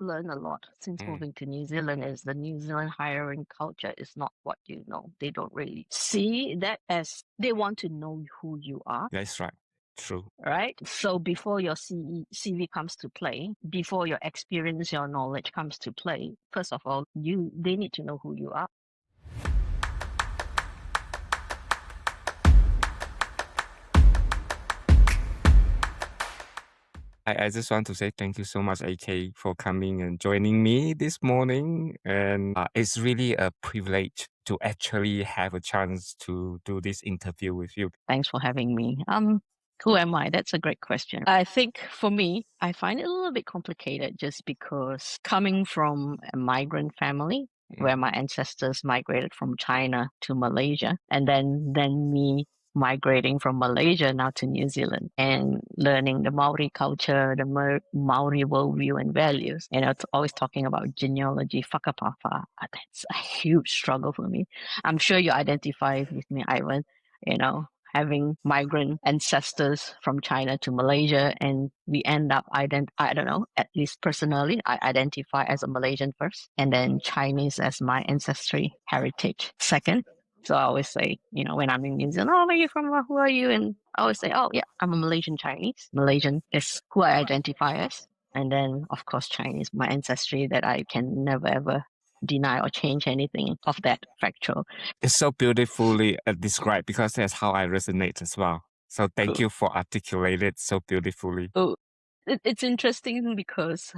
learned a lot since Mm. moving to New Zealand is the New Zealand hiring culture is not what you know. They don't really see that as they want to know who you are, That's right. True. right? So before your CV comes to play, before your experience, your knowledge comes to play, first of all, they need to know who you are. I just want to say thank you so much, AK, for coming and joining me this morning. And it's really a privilege to actually have a chance to do this interview with you. Thanks for having me. Who am I? That's a great question. I think for me, I find it a little bit complicated just because coming from a migrant family where my ancestors migrated from China to Malaysia, and then me migrating from Malaysia now to New Zealand and learning the Maori culture, the Maori worldview and values. It's always talking about genealogy, whakapapa. That's a huge struggle for me. I'm sure you identify with me, Ivan. Having migrant ancestors from China to Malaysia, and we end up I don't know, at least personally, I identify as a Malaysian first, and then Chinese as my ancestry heritage second. So I always say, when I'm in New Zealand, oh, where are you from? Who are you? And I always say, oh, yeah, I'm a Malaysian Chinese. Malaysian is who I identify as. And then, of course, Chinese, my ancestry that I can never, ever deny or change anything of that factual. It's so beautifully described because that's how I resonate as well. So thank Cool. you for articulating it so beautifully. Oh, it's interesting because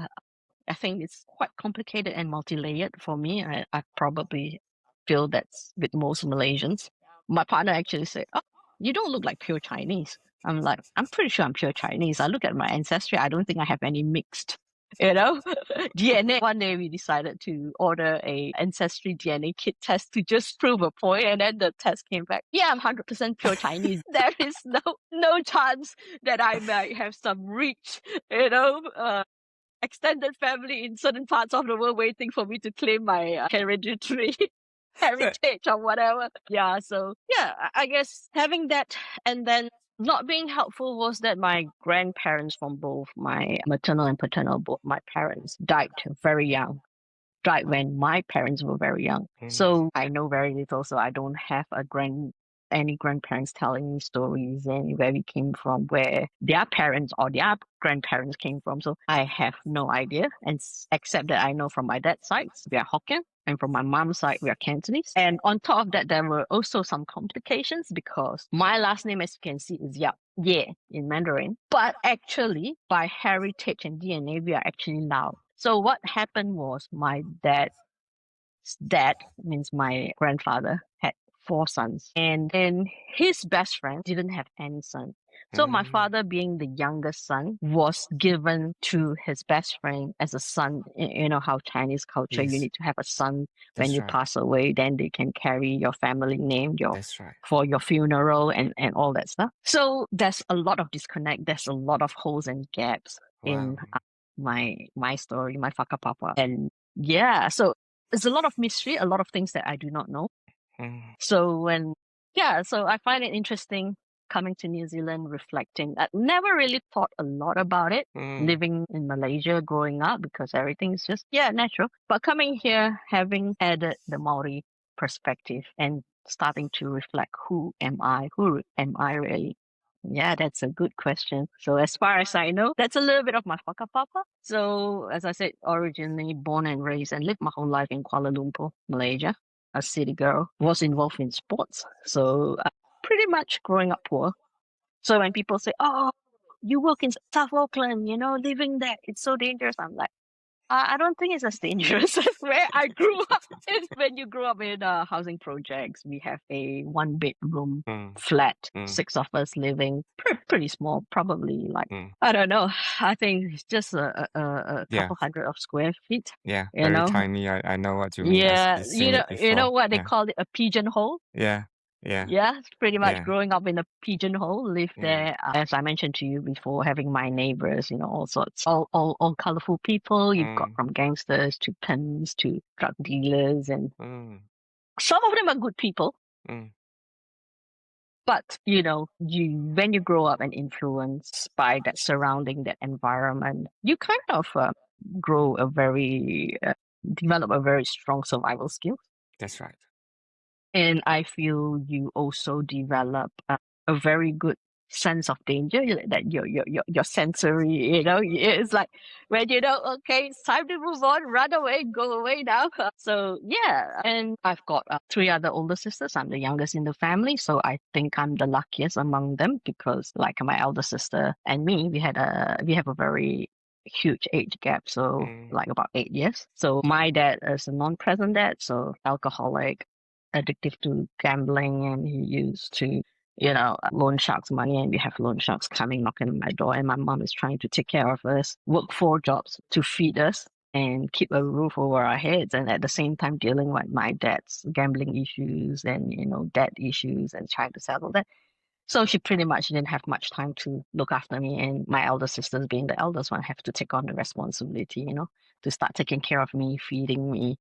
I think it's quite complicated and multi-layered for me. I probably feel that's with most Malaysians. My partner actually said, oh, you don't look like pure Chinese. I'm like, I'm pretty sure I'm pure Chinese. I look at my ancestry. I don't think I have any mixed, DNA. One day we decided to order a ancestry DNA kit test to just prove a point, and then the test came back. Yeah, I'm 100% pure Chinese. There is no chance that I might have some reach, extended family in certain parts of the world waiting for me to claim my hereditary heritage or whatever. Yeah, so yeah, I guess having that and then not being helpful was that my grandparents from both my maternal and paternal, both my parents died very young. Died when my parents were very young. So I know very little, so I don't have any grandparents telling me stories and where we came from, where their parents or their grandparents came from. So I have no idea. And except that I know from my dad's side, we are Hokkien. And from my mom's side, we are Cantonese. And on top of that, there were also some complications because my last name, as you can see, is Yap, yeah, in Mandarin. But actually, by heritage and DNA, we are actually Lao. So what happened was my dad's dad, means my grandfather, had 4 sons. And then his best friend didn't have any son. So my father, being the youngest son, was given to his best friend as a son. You know how Chinese culture, you Yes. need to have a son when That's you right. pass away, then they can carry your family name That's right. for your funeral and all that stuff. So there's a lot of disconnect. There's a lot of holes and gaps in my story, my whakapapa. And yeah, so there's a lot of mystery, a lot of things that I do not know. So so I find it interesting coming to New Zealand, reflecting. I never really thought a lot about it, living in Malaysia, growing up, because everything is just, natural. But coming here, having added the Maori perspective and starting to reflect, who am I? Who am I really? Yeah, that's a good question. So as far as I know, that's a little bit of my whakapapa. So as I said, originally born and raised and lived my whole life in Kuala Lumpur, Malaysia. A city girl, was involved in sports. So pretty much growing up poor. So when people say, oh, you work in South Auckland, living there, it's so dangerous. I'm like, I don't think it's as dangerous as where I grew up. When you grow up in housing projects, we have a 1-bedroom flat, 6 of us living, pretty small, probably like, I don't know. I think it's just a couple hundred of square feet. Yeah, very tiny. I know what you mean. Yeah, I've seen it before. you know what they call it, a pigeonhole? Yeah, yeah. Yeah, pretty much Yeah. growing up in a pigeonhole, lived there, as I mentioned to you before, having my neighbors, all sorts, all colorful people. You've got from gangsters to pimps to drug dealers, and some of them are good people. But, when you grow up and influenced by that surrounding, that environment, you kind of develop a very strong survival skill. That's right. And I feel you also develop a very good sense of danger, that your sensory, it's like when okay, it's time to move on, run away, go away now. So yeah, and I've got 3 other older sisters. I'm the youngest in the family, so I think I'm the luckiest among them, because like my elder sister and me, we have a very huge age gap, so like about 8 years. So my dad is a non-present dad, so alcoholic, addictive to gambling, and he used to loan sharks money, and we have loan sharks coming knocking on my door, and my mom is trying to take care of us, work 4 jobs to feed us and keep a roof over our heads, and at the same time dealing with my dad's gambling issues and debt issues and trying to settle that. So she pretty much didn't have much time to look after me, and my elder sisters, being the eldest one, have to take on the responsibility, to start taking care of me, feeding me,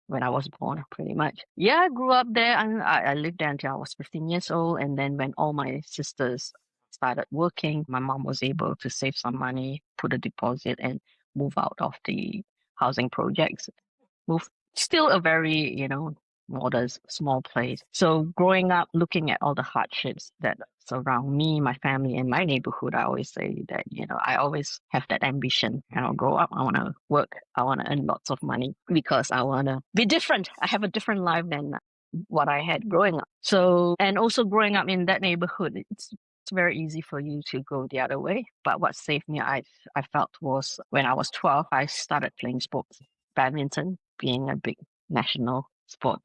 when I was born, pretty much. Yeah, I grew up there, and I lived there until I was 15 years old. And then when all my sisters started working, my mom was able to save some money, put a deposit, and move out of the housing projects. Still a very, modest, small place. So growing up, looking at all the hardships that surround me, my family, and my neighborhood, I always say that, I always have that ambition. I'll grow up, I want to work, I want to earn lots of money, because I want to be different. I have a different life than what I had growing up. So, and also growing up in that neighborhood, it's very easy for you to go the other way. But what saved me, I felt, was when I was 12, I started playing sports. Badminton being a big national sport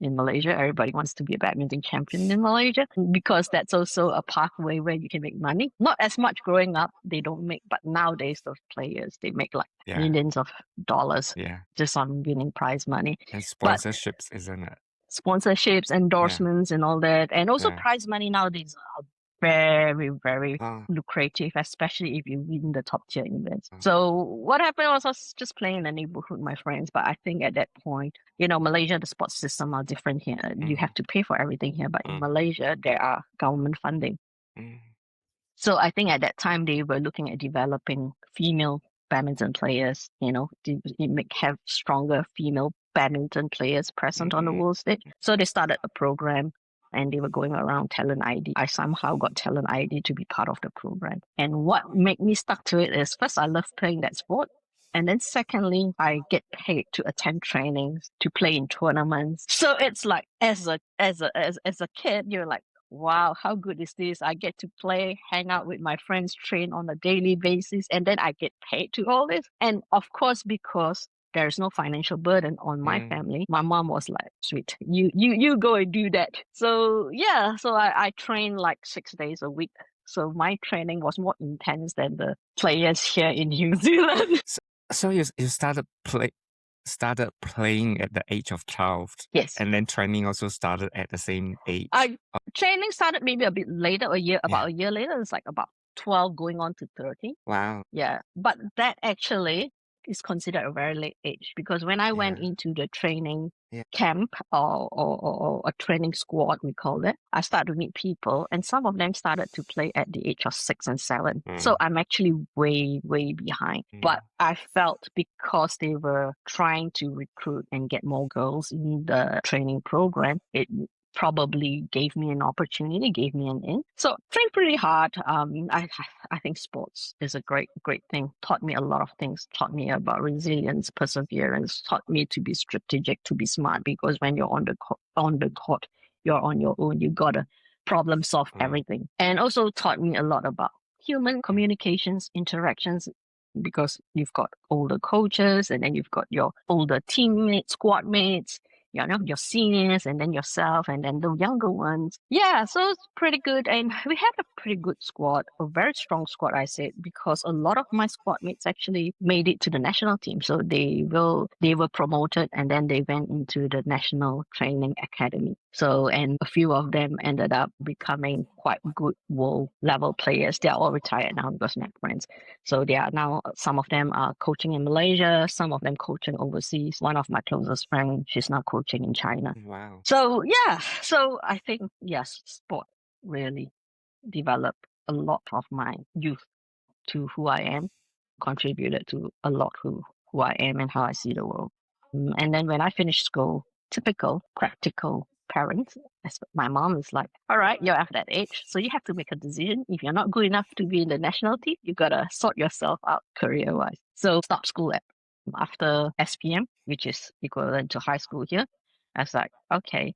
in Malaysia. Everybody wants to be a badminton champion in Malaysia, because that's also a pathway where you can make money. Not as much growing up, they don't make, but nowadays those players, they make like millions of dollars just on winning prize money. And sponsorships, isn't it? Sponsorships, endorsements, and all that. And also prize money nowadays are very, very lucrative, especially if you win the top tier events. So what happened was I was just playing in the neighborhood with my friends, but I think at that point, Malaysia, the sports system are different here. You have to pay for everything here, but in Malaysia, there are government funding. So I think at that time, they were looking at developing female badminton players, have stronger female badminton players present on the world stage. So they started a program, and they were going around talent ID. I somehow got talent ID to be part of the program. And what made me stuck to it is, first, I love playing that sport. And then secondly, I get paid to attend trainings, to play in tournaments. So it's like, as a kid, you're like, wow, how good is this? I get to play, hang out with my friends, train on a daily basis, and then I get paid to all this. And of course, because there's no financial burden on my family, my mom was like, sweet, you go and do that. So yeah, so I train like 6 days a week. So my training was more intense than the players here in New Zealand. So you started playing at the age of 12. Yes. And then training also started at the same age. Training started maybe a bit later, about a year later. It's like about 12 going on to 13. Wow. Yeah. But that actually is considered a very late age, because when I went into the training camp or a training squad, we call it, I started to meet people, and some of them started to play at the age of 6 and 7. So I'm actually way, way behind. But I felt, because they were trying to recruit and get more girls in the training program, it probably gave me an opportunity, gave me an in. So trained pretty hard. I think sports is a great thing. Taught me a lot of things. Taught me about resilience, perseverance. Taught me to be strategic, to be smart. Because when you're on the court, you're on your own. You gotta problem solve everything. And also taught me a lot about human communications, interactions. Because you've got older coaches, and then you've got your older teammates, squad mates, your seniors, and then yourself, and then the younger ones. Yeah, so it's pretty good. And we had a pretty good squad, a very strong squad, I said, because a lot of my squad mates actually made it to the national team. So they were promoted, and then they went into the national training academy. So, and a few of them ended up becoming quite good world level players. They are all retired now, because my friends. So they are now, some of them are coaching in Malaysia, some of them coaching overseas. One of my closest friends, she's now coaching in China. Wow. So yeah, so I think, yes, sport really developed a lot of my youth to who I am. contributed to a lot who I am and how I see the world. And then when I finished school, typical practical parents, my mom is like, all right, you're at that age, so you have to make a decision. If you're not good enough to be in the national team, you gotta sort yourself out career-wise. So stop school after SPM, which is equivalent to high school here. I was like, okay.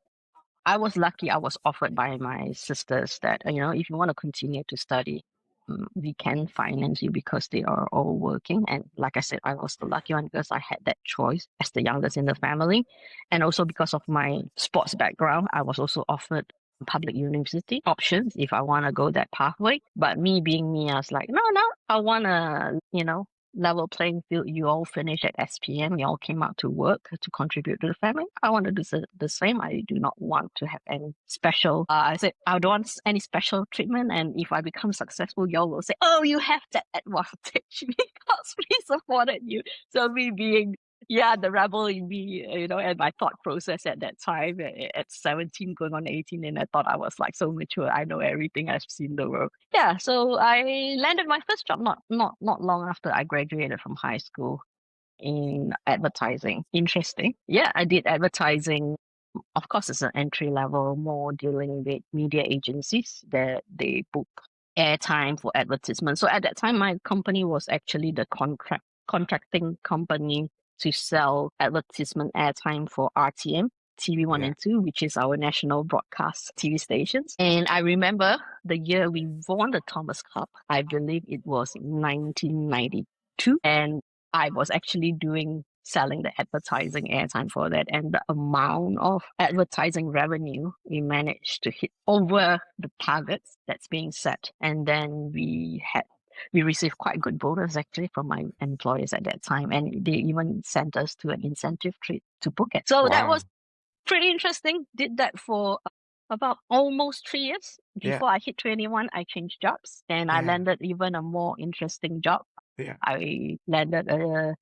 I was lucky I was offered by my sisters that, if you want to continue to study, we can finance you because they are all working. And like I said, I was the lucky one because I had that choice as the youngest in the family. And also because of my sports background, I was also offered public university options if I want to go that pathway. But me being me, I was like, no, I want to, level playing field. You all finished at SPM. You all came out to work to contribute to the family. I want to do the same. I do not want to have any special. I said I don't want any special treatment. And if I become successful, y'all will say, "Oh, you have that advantage because we supported you." So me being the rebel in me, and my thought process at that time at 17 going on 18, and I thought I was like so mature. I know everything. I've seen the world. Yeah, so I landed my first job not long after I graduated from high school in advertising. Interesting. Yeah, I did advertising. Of course, it's an entry level, more dealing with media agencies that they book airtime for advertisement. So at that time, my company was actually the contracting company to sell advertisement airtime for RTM, TV1 and 2, which is our national broadcast TV stations. And I remember the year we won the Thomas Cup. I believe it was 1992. And I was actually selling the advertising airtime for that, and the amount of advertising revenue we managed to hit over the targets that's being set. And then we received quite good bonus actually from my employers at that time, and they even sent us to an incentive trip to Phuket. So that was pretty interesting. Did that for about almost 3 years. Before I hit 21, I changed jobs, and I landed even a more interesting job. I landed a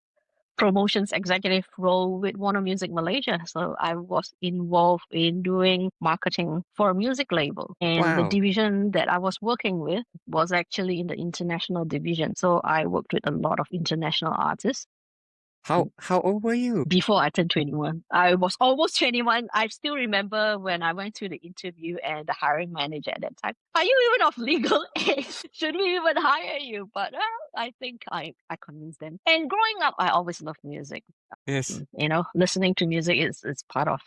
promotions executive role with Warner Music Malaysia. So I was involved in doing marketing for a music label. And the division that I was working with was actually in the international division. So I worked with a lot of international artists. How old were you? Before I turned 21. I was almost 21. I still remember when I went to the interview and the hiring manager at that time, are you even of legal age? Should we even hire you? But I think I convinced them. And growing up, I always loved music. Yes. Listening to music is part of,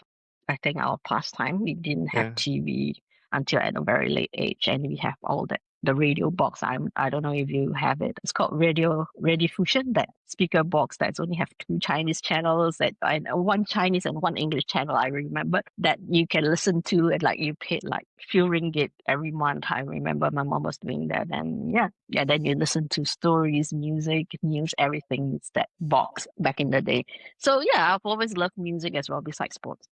I think, our pastime. We didn't have TV until at a very late age, and we have all that. The radio box, I don't know if you have it. It's called Radio Fusion, that speaker box that's only have 2 Chinese channels and 1 Chinese and 1 English channel. I remember that you can listen to, and like you paid like few ringgit every month. I remember my mom was doing that, and then you listen to stories, music, news, everything. It's that box back in the day. So I've always loved music as well, besides sports.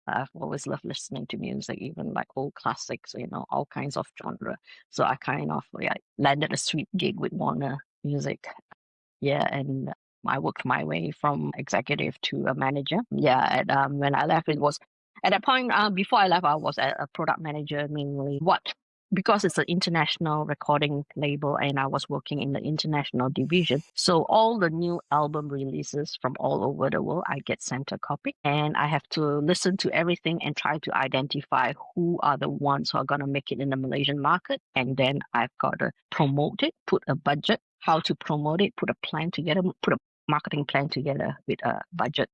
I've always loved listening to music, even like old classics, all kinds of genre. So I kind of landed a sweet gig with Warner Music. And I worked my way from executive to a manager. And when I left, it was at that point, before I left, I was a product manager, mainly because it's an international recording label and I was working in the international division. So all the new album releases from all over the world, I get sent a copy, and I have to listen to everything and try to identify who are the ones who are going to make it in the Malaysian market. And then I've got to promote it, put a budget, how to promote it, put a plan together, put a marketing plan together with a budget.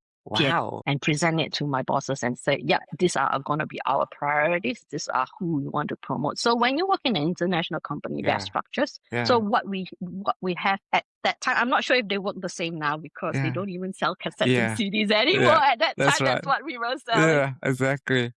And present it to my bosses and say, these are going to be our priorities. These are who we want to promote. So when you work in an international company, there are structures. So what we have at that time, I'm not sure if they work the same now because they don't even sell cassettes and CDs anymore. At that time, that's what we were selling. Yeah, exactly.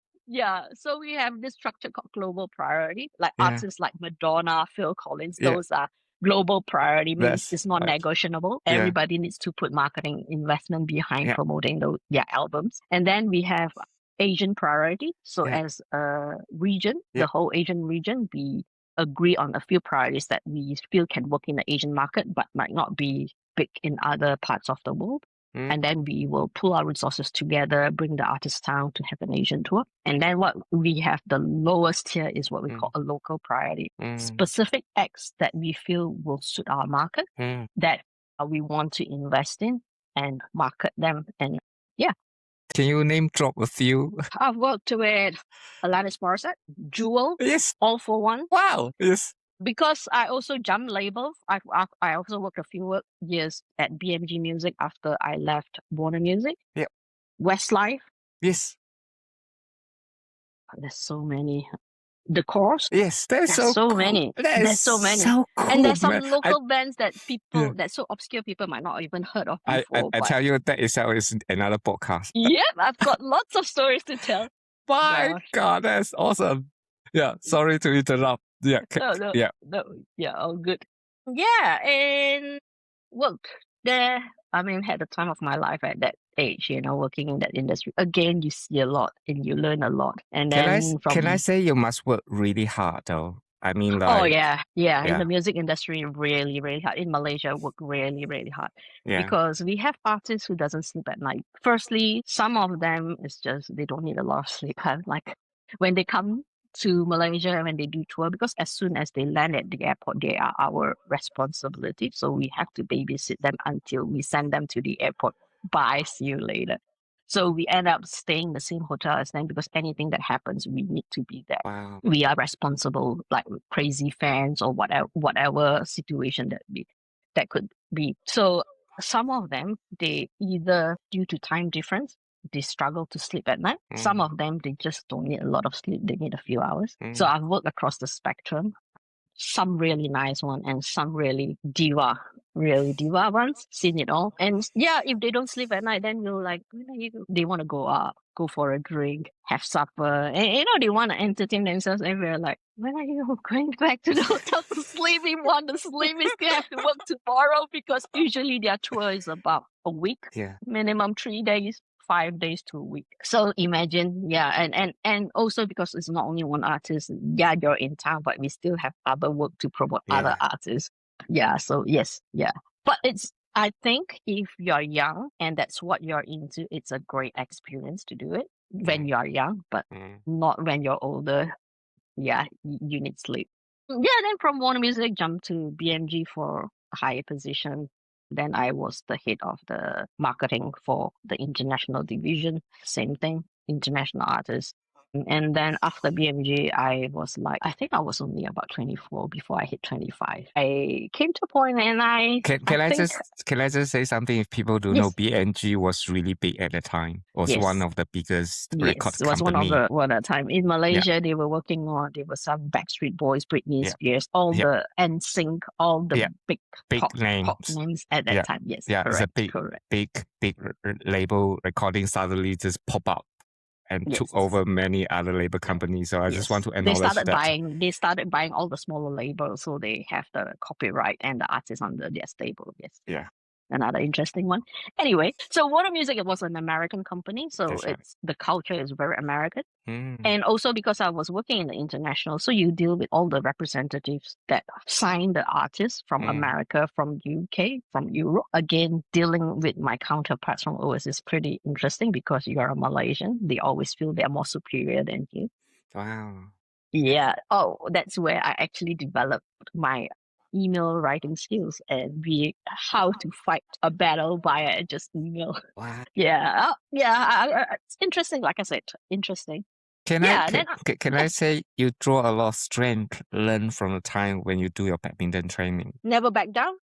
So we have this structure called global priority, like artists like Madonna, Phil Collins, those are global priority, means it's not negotiable. Everybody needs to put marketing investment behind promoting those albums. And then we have Asian priority. So as a region, the whole Asian region, we agree on a few priorities that we feel can work in the Asian market, but might not be big in other parts of the world. And then we will pull our resources together, bring the artists down to have an Asian tour. And then what we have, the lowest tier, is what we call a local priority. Specific acts that we feel will suit our market, that we want to invest in and market them. And yeah. Can you name drop a few? I've worked with Alanis Morissette, Jewel, Yes. All for One. Wow. Yes. Because I also jumped labels. I also worked a few years at BMG Music after I left Warner Music. Yep. Westlife. Yes. There's so many. The Course. Yes, there's so so cool. many. There's so many. So cool, and there's some man. local bands that people that's so obscure people might not even heard of before. I tell you, that itself is another podcast. Yep, I've got lots of stories to tell. My God, that's awesome. Yeah, sorry to interrupt. Yeah, all good. Yeah, and work there. I mean, had the time of my life at that age, working in that industry. Again, you see a lot and you learn a lot. And then can I say you must work really hard though? I mean, like, oh yeah. In the music industry, really, really hard. In Malaysia, work really, really hard. Yeah. Because we have artists who doesn't sleep at night. Firstly, some of them is just they don't need a lot of sleep. Like when they come to Malaysia and when they do tour, because as soon as they land at the airport, they are our responsibility. So we have to babysit them until we send them to the airport. Bye, see you later. So we end up staying in the same hotel as them because anything that happens, we need to be there. Wow. We are responsible, like crazy fans or whatever situation that could be. So some of them, they either due to time difference, they struggle to sleep at night. Some of them, they just don't need a lot of sleep. They need a few hours. So I've worked across the spectrum. Some really nice one and some really diva ones, seen it all. And yeah, if they don't sleep at night, then you're like, they want to go out, go for a drink, have supper, and they want to entertain themselves. And we're like, when are you going back to the hotel to sleep? We want to sleep. We still have to work tomorrow because usually their tour is about a week, minimum 3 days. 5 days to a week. So imagine, and also because it's not only one artist, you're in town, but we still have other work to promote other artists. Yeah, so yes, But I think if you're young and that's what you're into, it's a great experience to do it when you're young, but not when you're older. Yeah, you need sleep. Yeah, then from Warner Music, jumped to BMG for a higher position. Then I was the head of the marketing for the international division. Same thing, international artists. And then after BMG, I was like, I think I was only about 24 before I hit 25. I came to a point and Can I just say something? If people don't know, BMG was really big at the time. Was one of the biggest record company. It was one of the time. In Malaysia, they were working on, there were some Backstreet Boys, Britney Spears, all the NSYNC, all the big pop names at that time. Yes, correct. It's a big label recording suddenly just pop up and took over many other label companies. So I just want to acknowledge They started buying all the smaller labels, so they have the copyright and the artists under their stable. Yes. Yeah. Another interesting one. Anyway, so Warner Music, it was an American company, so the culture is very American. And also because I was working in the international, so you deal with all the representatives that sign the artists from America, from UK, from Europe. Again, dealing with my counterparts from overseas is pretty interesting because you're a Malaysian. They always feel they're more superior than you. Wow. Yeah. Oh, that's where I actually developed my email writing skills and how to fight a battle via just email. Wow. It's interesting. Like I said, interesting. Can I say you draw a lot of strength learned from the time when you do your badminton training? Never back down.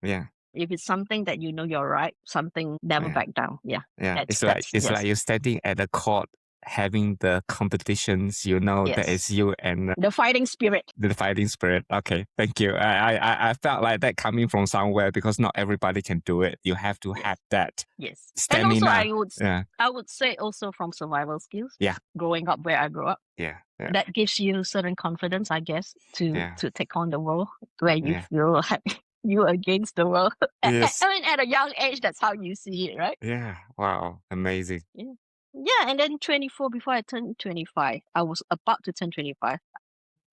Yeah. If it's something that you know you're right, something never back down. Yeah. Yeah. It's like you're standing at the court, having the competitions, that is you and the fighting spirit. The fighting spirit. Okay, thank you. I felt like that coming from somewhere because not everybody can do it. You have to have that stamina. And also I would say also from survival skills. Yeah. Growing up where I grew up. Yeah. That gives you certain confidence, I guess, to take on the world where you feel like you against the world. Yes. I mean, at a young age, that's how you see it, right? Yeah. Wow. Amazing. Yeah, and then 24, before I turned 25, I was about to turn 25.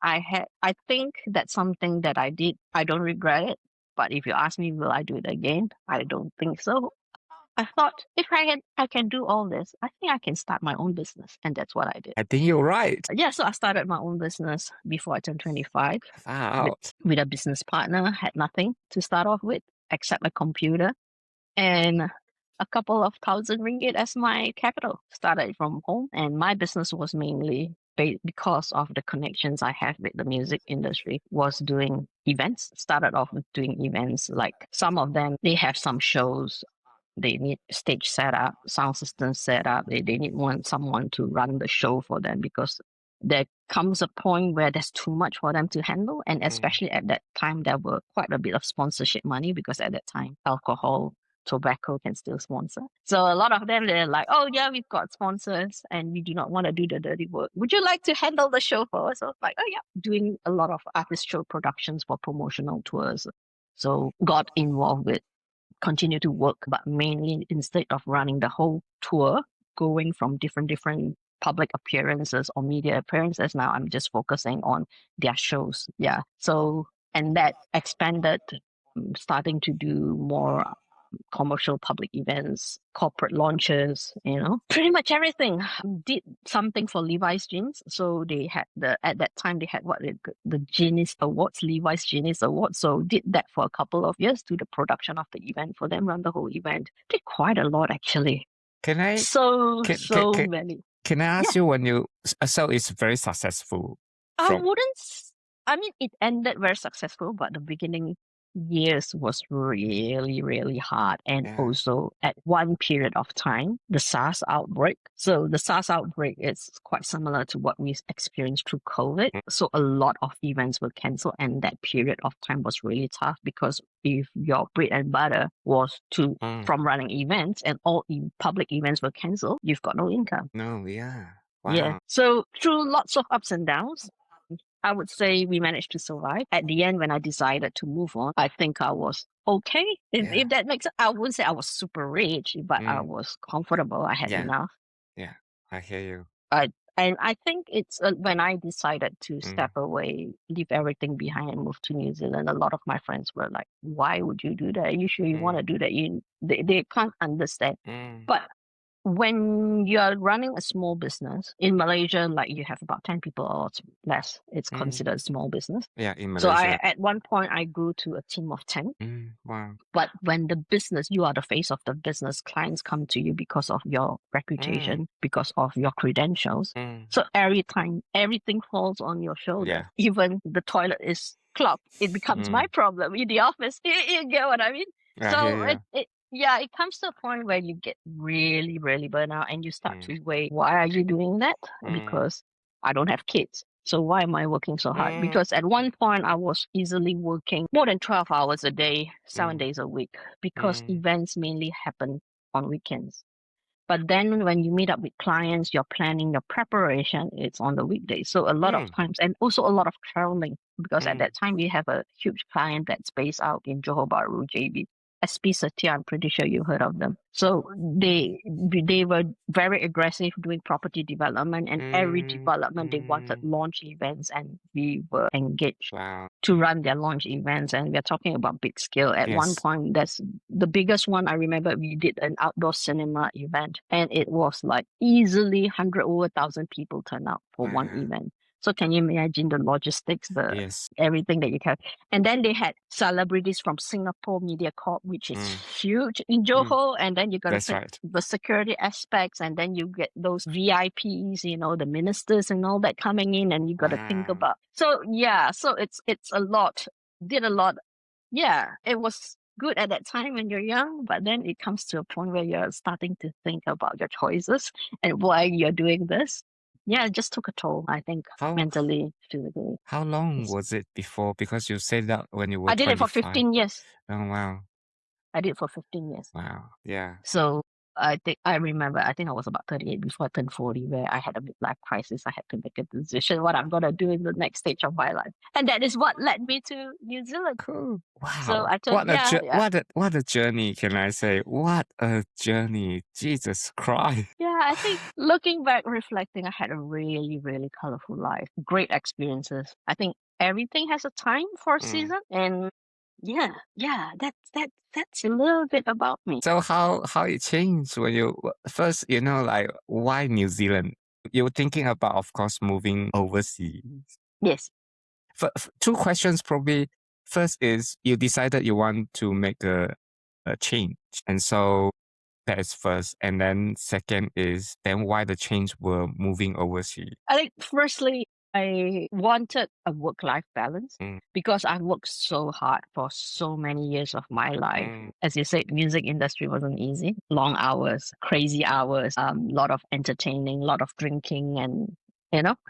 I think that's something that I did. I don't regret it. But if you ask me, will I do it again? I don't think so. I thought if I can do all this, I think I can start my own business. And that's what I did. I think you're right. Yeah, so I started my own business before I turned 25. Wow. With a business partner, had nothing to start off with. accept a computer and a couple of thousand ringgit as my capital. Started from home, and my business was mainly because of the connections I have with the music industry, was doing events. Started off with doing events, like some of them, they have some shows. They need stage setup, sound system setup. They need someone to run the show for them, because there comes a point where there's too much for them to handle. And especially at that time, there were quite a bit of sponsorship money, because at that time, alcohol, tobacco can still sponsor. So a lot of them, they're like, oh yeah, we've got sponsors and we do not want to do the dirty work. Would you like to handle the show for us? So it's like, oh yeah, doing a lot of artist show productions for promotional tours. So got involved with, continue to work, but mainly instead of running the whole tour, going from different public appearances or media appearances, now I'm just focusing on their shows. Yeah. So, and that expanded, starting to do more commercial public events, corporate launches, pretty much everything. Did something for Levi's jeans. So they had at that time they had the Genius Awards, Levi's Genius Awards. So did that for a couple of years, do the production of the event for them, run the whole event. Did quite a lot actually. Can I so many. Can I ask you, when you so it's very successful? I mean, it ended very successful, but the beginning years was really, really hard. And also at one period of time, the SARS outbreak. So the SARS outbreak is quite similar to what we experienced through COVID. So a lot of events were canceled, and that period of time was really tough, because if your bread and butter was from running events and all public events were canceled, you've got no income. No, yeah. Wow. Yeah. So through lots of ups and downs, I would say we managed to survive. At the end, when I decided to move on, I think I was okay. If that makes sense. I wouldn't say I was super rich, but I was comfortable. I had enough. Yeah, I hear you. And I think it's when I decided to step away, leave everything behind and move to New Zealand, a lot of my friends were like, why would you do that? Are you sure you want to do that? They can't understand. But when you're running a small business in Malaysia, like you have about 10 people or less, it's considered a small business. Yeah, in Malaysia. So at one point, I grew to a team of 10. Wow. But when the business, you are the face of the business, clients come to you because of your reputation, because of your credentials. So every time, everything falls on your shoulder. Yeah. Even the toilet is clogged, it becomes my problem in the office. You get what I mean? It comes to a point where you get really, really burnt out, and you start to weigh, why are you doing that? Because I don't have kids. So why am I working so hard? Because at one point I was easily working more than 12 hours a day, 7 days a week, because events mainly happen on weekends. But then when you meet up with clients, you're planning your preparation, it's on the weekdays. So a lot of times, and also a lot of traveling, because at that time we have a huge client that's based out in Johor Bahru, JB. SP Satya, I'm pretty sure you heard of them. So they were very aggressive doing property development, and every development they wanted launch events, and we were engaged to run their launch events. And we're talking about big scale. At one point, that's the biggest one. I remember we did an outdoor cinema event, and it was like easily 100,000 people turn out for one event. So can you imagine the logistics, everything that you can? And then they had celebrities from Singapore Media Corp, which is huge in Johor. And then you got to think the security aspects, and then you get those VIPs, the ministers and all that coming in, and you got to think about. So it's a lot. Did a lot. Yeah, it was good at that time when you're young, but then it comes to a point where you're starting to think about your choices and why you're doing this. Yeah, it just took a toll, I think, mentally, physically. How long was it before? Because you said that when you were I did 25. it for 15 years. Oh, wow. I did it for 15 years. Wow, yeah. So I think I was about 38 before I turned 40, where I had a midlife crisis. I had to make a decision what I'm going to do in the next stage of my life. And that is what led me to New Zealand. Cool. Wow. So I told, what a journey, can I say? What a journey. Jesus Christ. Yeah, I think looking back, reflecting, I had a really, really colorful life. Great experiences. I think everything has a time for a season, and that's a little bit about me. So how it changed when you first, like, why New Zealand? You were thinking about, of course, moving overseas. Yes. Two questions probably. First is you decided you want to make a change. And so that is first. And then second is then why the change were moving overseas. I think firstly, I wanted a work-life balance because I've worked so hard for so many years of my life. As you said, music industry wasn't easy. Long hours, crazy hours, lot of entertaining, lot of drinking and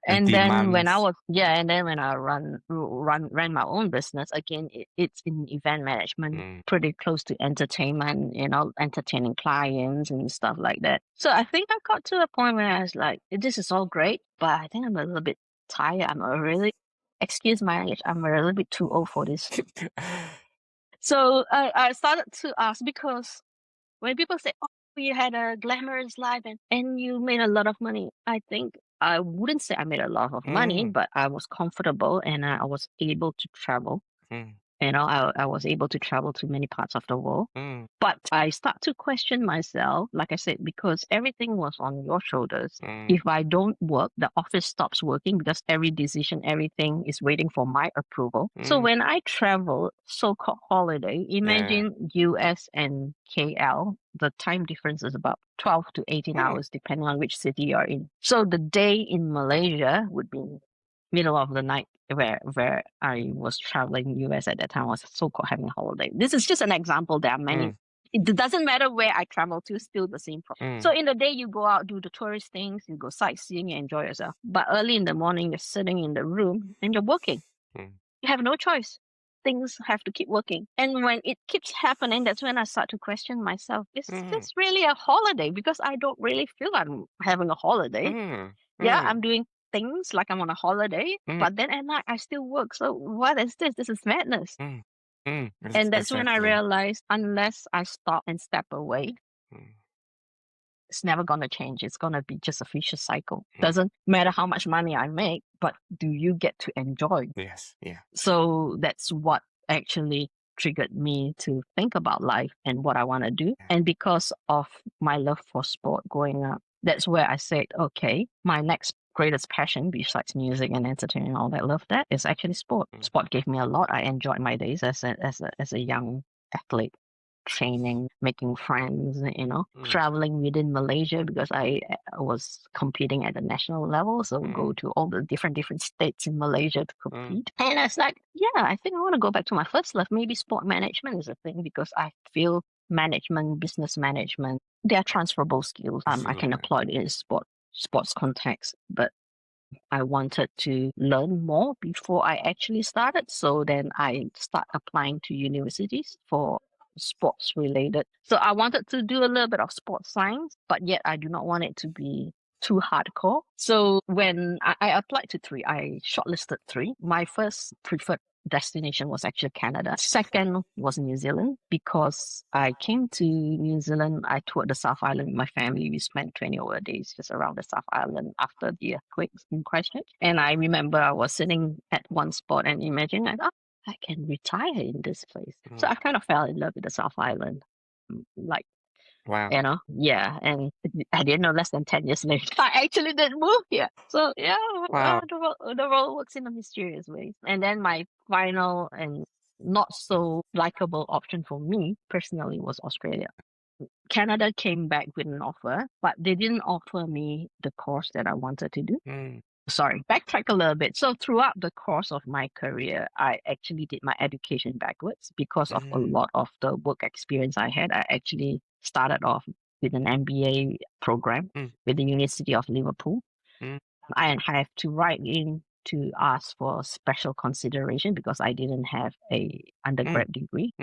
and then when I was and then when I ran my own business again, it's in event management, pretty close to entertainment, entertaining clients and stuff like that. So I think I got to a point where I was like, this is all great, but I think I'm a little bit tired. Excuse my age, I'm a little bit too old for this. So I started to ask, because when people say, oh, you had a glamorous life and you made a lot of money, I think I wouldn't say I made a lot of money, but I was comfortable and I was able to travel. I was able to travel to many parts of the world. But I start to question myself, like I said, because everything was on your shoulders. If I don't work, the office stops working because every decision, everything is waiting for my approval. So when I travel, so-called holiday, imagine US and KL, the time difference is about 12 to 18 hours, depending on which city you're in. So the day in Malaysia would be middle of the night where I was traveling US at that time. I was so-called having a holiday. This is just an example. There are many. It doesn't matter where I travel to, still the same problem. So in the day, you go out, do the tourist things, you go sightseeing, you enjoy yourself. But early in the morning, you're sitting in the room and you're working. You have no choice. Things have to keep working. And when it keeps happening, that's when I start to question myself, is this really a holiday? Because I don't really feel I'm having a holiday. Yeah, I'm doing things like I'm on a holiday, but then at night I still work. So what is this? This is madness. And that's when I realized, unless I stop and step away, it's never going to change. It's going to be just a vicious cycle. Doesn't matter how much money I make, but do you get to enjoy? Yes. Yeah. So that's what actually triggered me to think about life and what I want to do. And because of my love for sport growing up, that's where I said, okay, my next greatest passion besides music and entertainment, all that, love that, is actually sport. Sport gave me a lot. I enjoyed my days as a young athlete, training, making friends, traveling within Malaysia because I was competing at the national level. So go to all the different states in Malaysia to compete. And I was like, yeah, I think I want to go back to my first love. Maybe sport management is a thing because I feel management, business management, they are transferable skills. I can apply it in sports context, but I wanted to learn more before I actually started. So then I start applying to universities for sports related. So I wanted to do a little bit of sports science, but yet I do not want it to be too hardcore. So when I applied to 3, I shortlisted 3. My first preferred destination was actually Canada. Second was New Zealand because I came to New Zealand. I toured the South Island with my family. We spent 20 over days just around the South Island after the earthquakes in Christchurch. And I remember I was sitting at one spot and imagining, I can retire in this place. So I kind of fell in love with the South Island. Like, wow. Yeah. And I didn't know less than 10 years later, I actually did move here. So yeah, wow. The world works in a mysterious way. And then my final and not so likable option for me personally was Australia. Canada came back with an offer, but they didn't offer me the course that I wanted to do. Sorry, backtrack a little bit. So throughout the course of my career, I actually did my education backwards because of a lot of the work experience I had. I actually started off with an MBA program with the University of Liverpool. I have to write in to ask for special consideration because I didn't have a undergrad degree.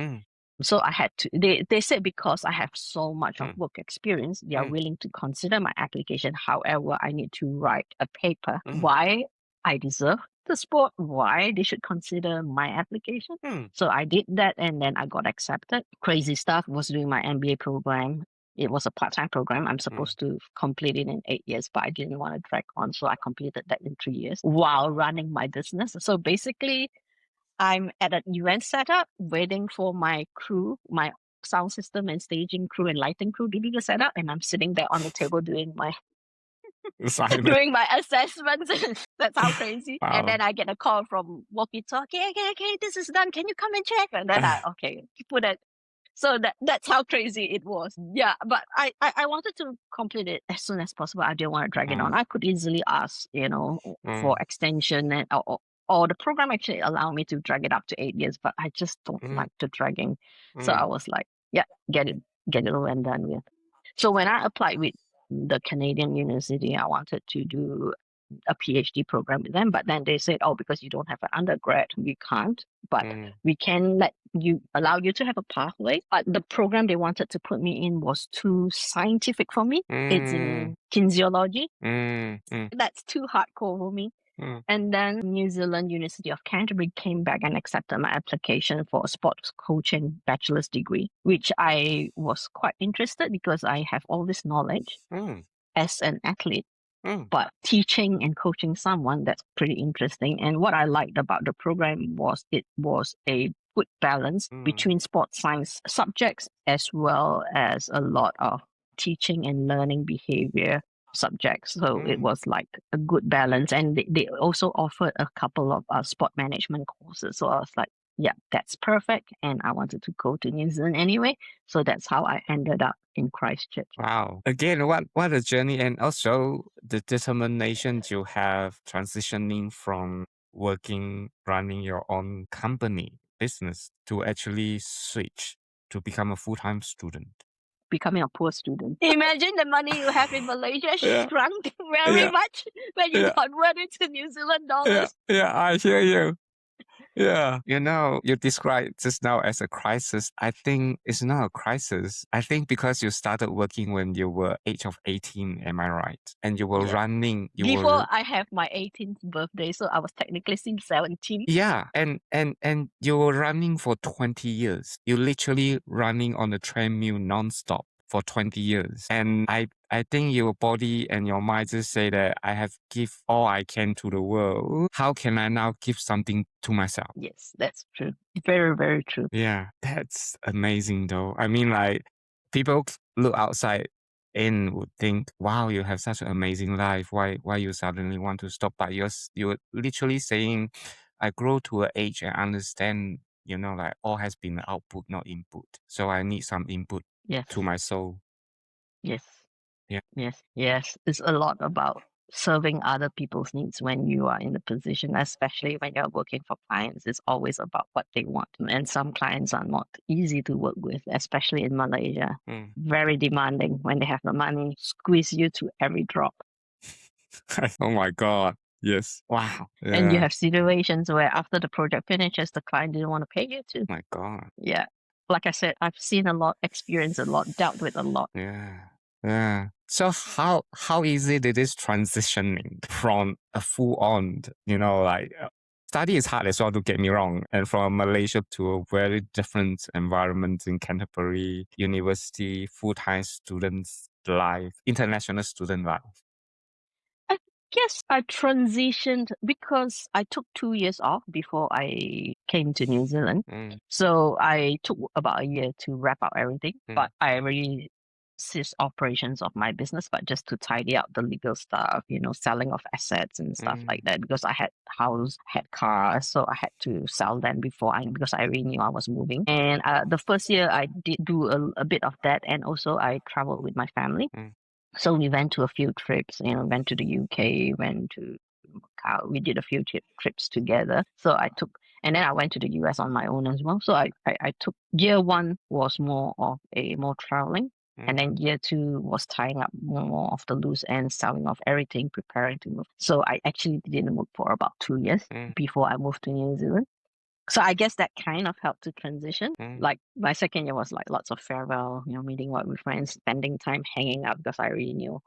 So I had to, they said because I have so much of work experience, they are willing to consider my application. However, I need to write a paper why I deserve the sport, why they should consider my application. So I did that and then I got accepted. Crazy stuff. Was doing my MBA program. It was a part-time program. I'm supposed to complete it in 8 years, but I didn't want to drag on. So I completed that in 3 years while running my business. So basically, I'm at an event setup waiting for my crew, my sound system and staging crew and lighting crew to do the setup. And I'm sitting there on the table doing my Assignment. doing my assessments. That's how crazy. And Wow. then I get a call from walkie-talkie. Okay, this is done. Can you come and check? And then okay, put it. So that's how crazy it was. Yeah, but I wanted to complete it as soon as possible. I didn't want to drag it on. I could easily ask, for extension or the program actually allowed me to drag it up to 8 years, but I just don't like the dragging. So I was like, yeah, get it over and done with. So when I applied with the Canadian university, I wanted to do a PhD program with them, but then they said, oh, because you don't have an undergrad, we can't, but we can allow you to have a pathway. But the program they wanted to put me in was too scientific for me. It's in kinesiology. That's too hardcore for me. And then New Zealand University of Canterbury came back and accepted my application for a sports coaching bachelor's degree, which I was quite interested because I have all this knowledge as an athlete. But teaching and coaching someone, that's pretty interesting. And what I liked about the program was it was a good balance between sports science subjects as well as a lot of teaching and learning behavior subjects. So it was like a good balance. And they also offered a couple of sport management courses. So I was like, yeah, that's perfect. And I wanted to go to New Zealand anyway. So that's how I ended up in Christchurch. Wow. Again, what a journey, and also the determination you have transitioning from running your own company, business, to actually switch to become a full-time student. Becoming a poor student. Imagine the money you have in Malaysia Yeah. shrunk very much when you convert it to New Zealand dollars. Yeah, I hear you. Yeah. You described just now as a crisis. I think it's not a crisis. I think because you started working when you were age of 18, am I right? And you were running. Before I have my 18th birthday, so I was technically still 17. Yeah, and you were running for 20 years. You literally running on the treadmill nonstop for 20 years. And I think your body and your mind just say that I have give all I can to the world. How can I now give something to myself? Yes, that's true. Very, very true. Yeah, that's amazing though. I mean, like, people look outside and would think, wow, you have such an amazing life. Why you suddenly want to stop? But you're literally saying, I grow to an age and understand, like all has been output, not input. So I need some input to my soul. Yes. Yeah. Yes. It's a lot about serving other people's needs when you are in the position, especially when you're working for clients. It's always about what they want. And some clients are not easy to work with, especially in Malaysia. Very demanding. When they have the money, squeeze you to every drop. Oh my God. Yes. Wow. Yeah. And you have situations where after the project finishes, the client didn't want to pay you too. My God. Yeah. Like I said, I've seen a lot, experienced a lot, dealt with a lot. Yeah. So how easy it is transitioning from a full-on, study is hard as well, to get me wrong, and from Malaysia to a very different environment in Canterbury University, full-time students life, international student life. I guess I transitioned because I took 2 years off before I came to New Zealand. So I took about a year to wrap up everything, but I already ceased operations of my business, but just to tidy up the legal stuff, selling of assets and stuff like that, because I had house, had cars, so I had to sell them because I already knew I was moving. And the first year I did do a bit of that, and also I traveled with my family. So we went to a few trips, went to the UK, went to Macau. We did a few trips together. So and then I went to the US on my own as well. So I took, year one was more traveling. And then year two was tying up more of the loose ends, selling off everything, preparing to move. So I actually didn't move for about 2 years before I moved to New Zealand. So I guess that kind of helped to transition. Like my second year was like lots of farewell, meeting up with friends, spending time hanging out, because I already knew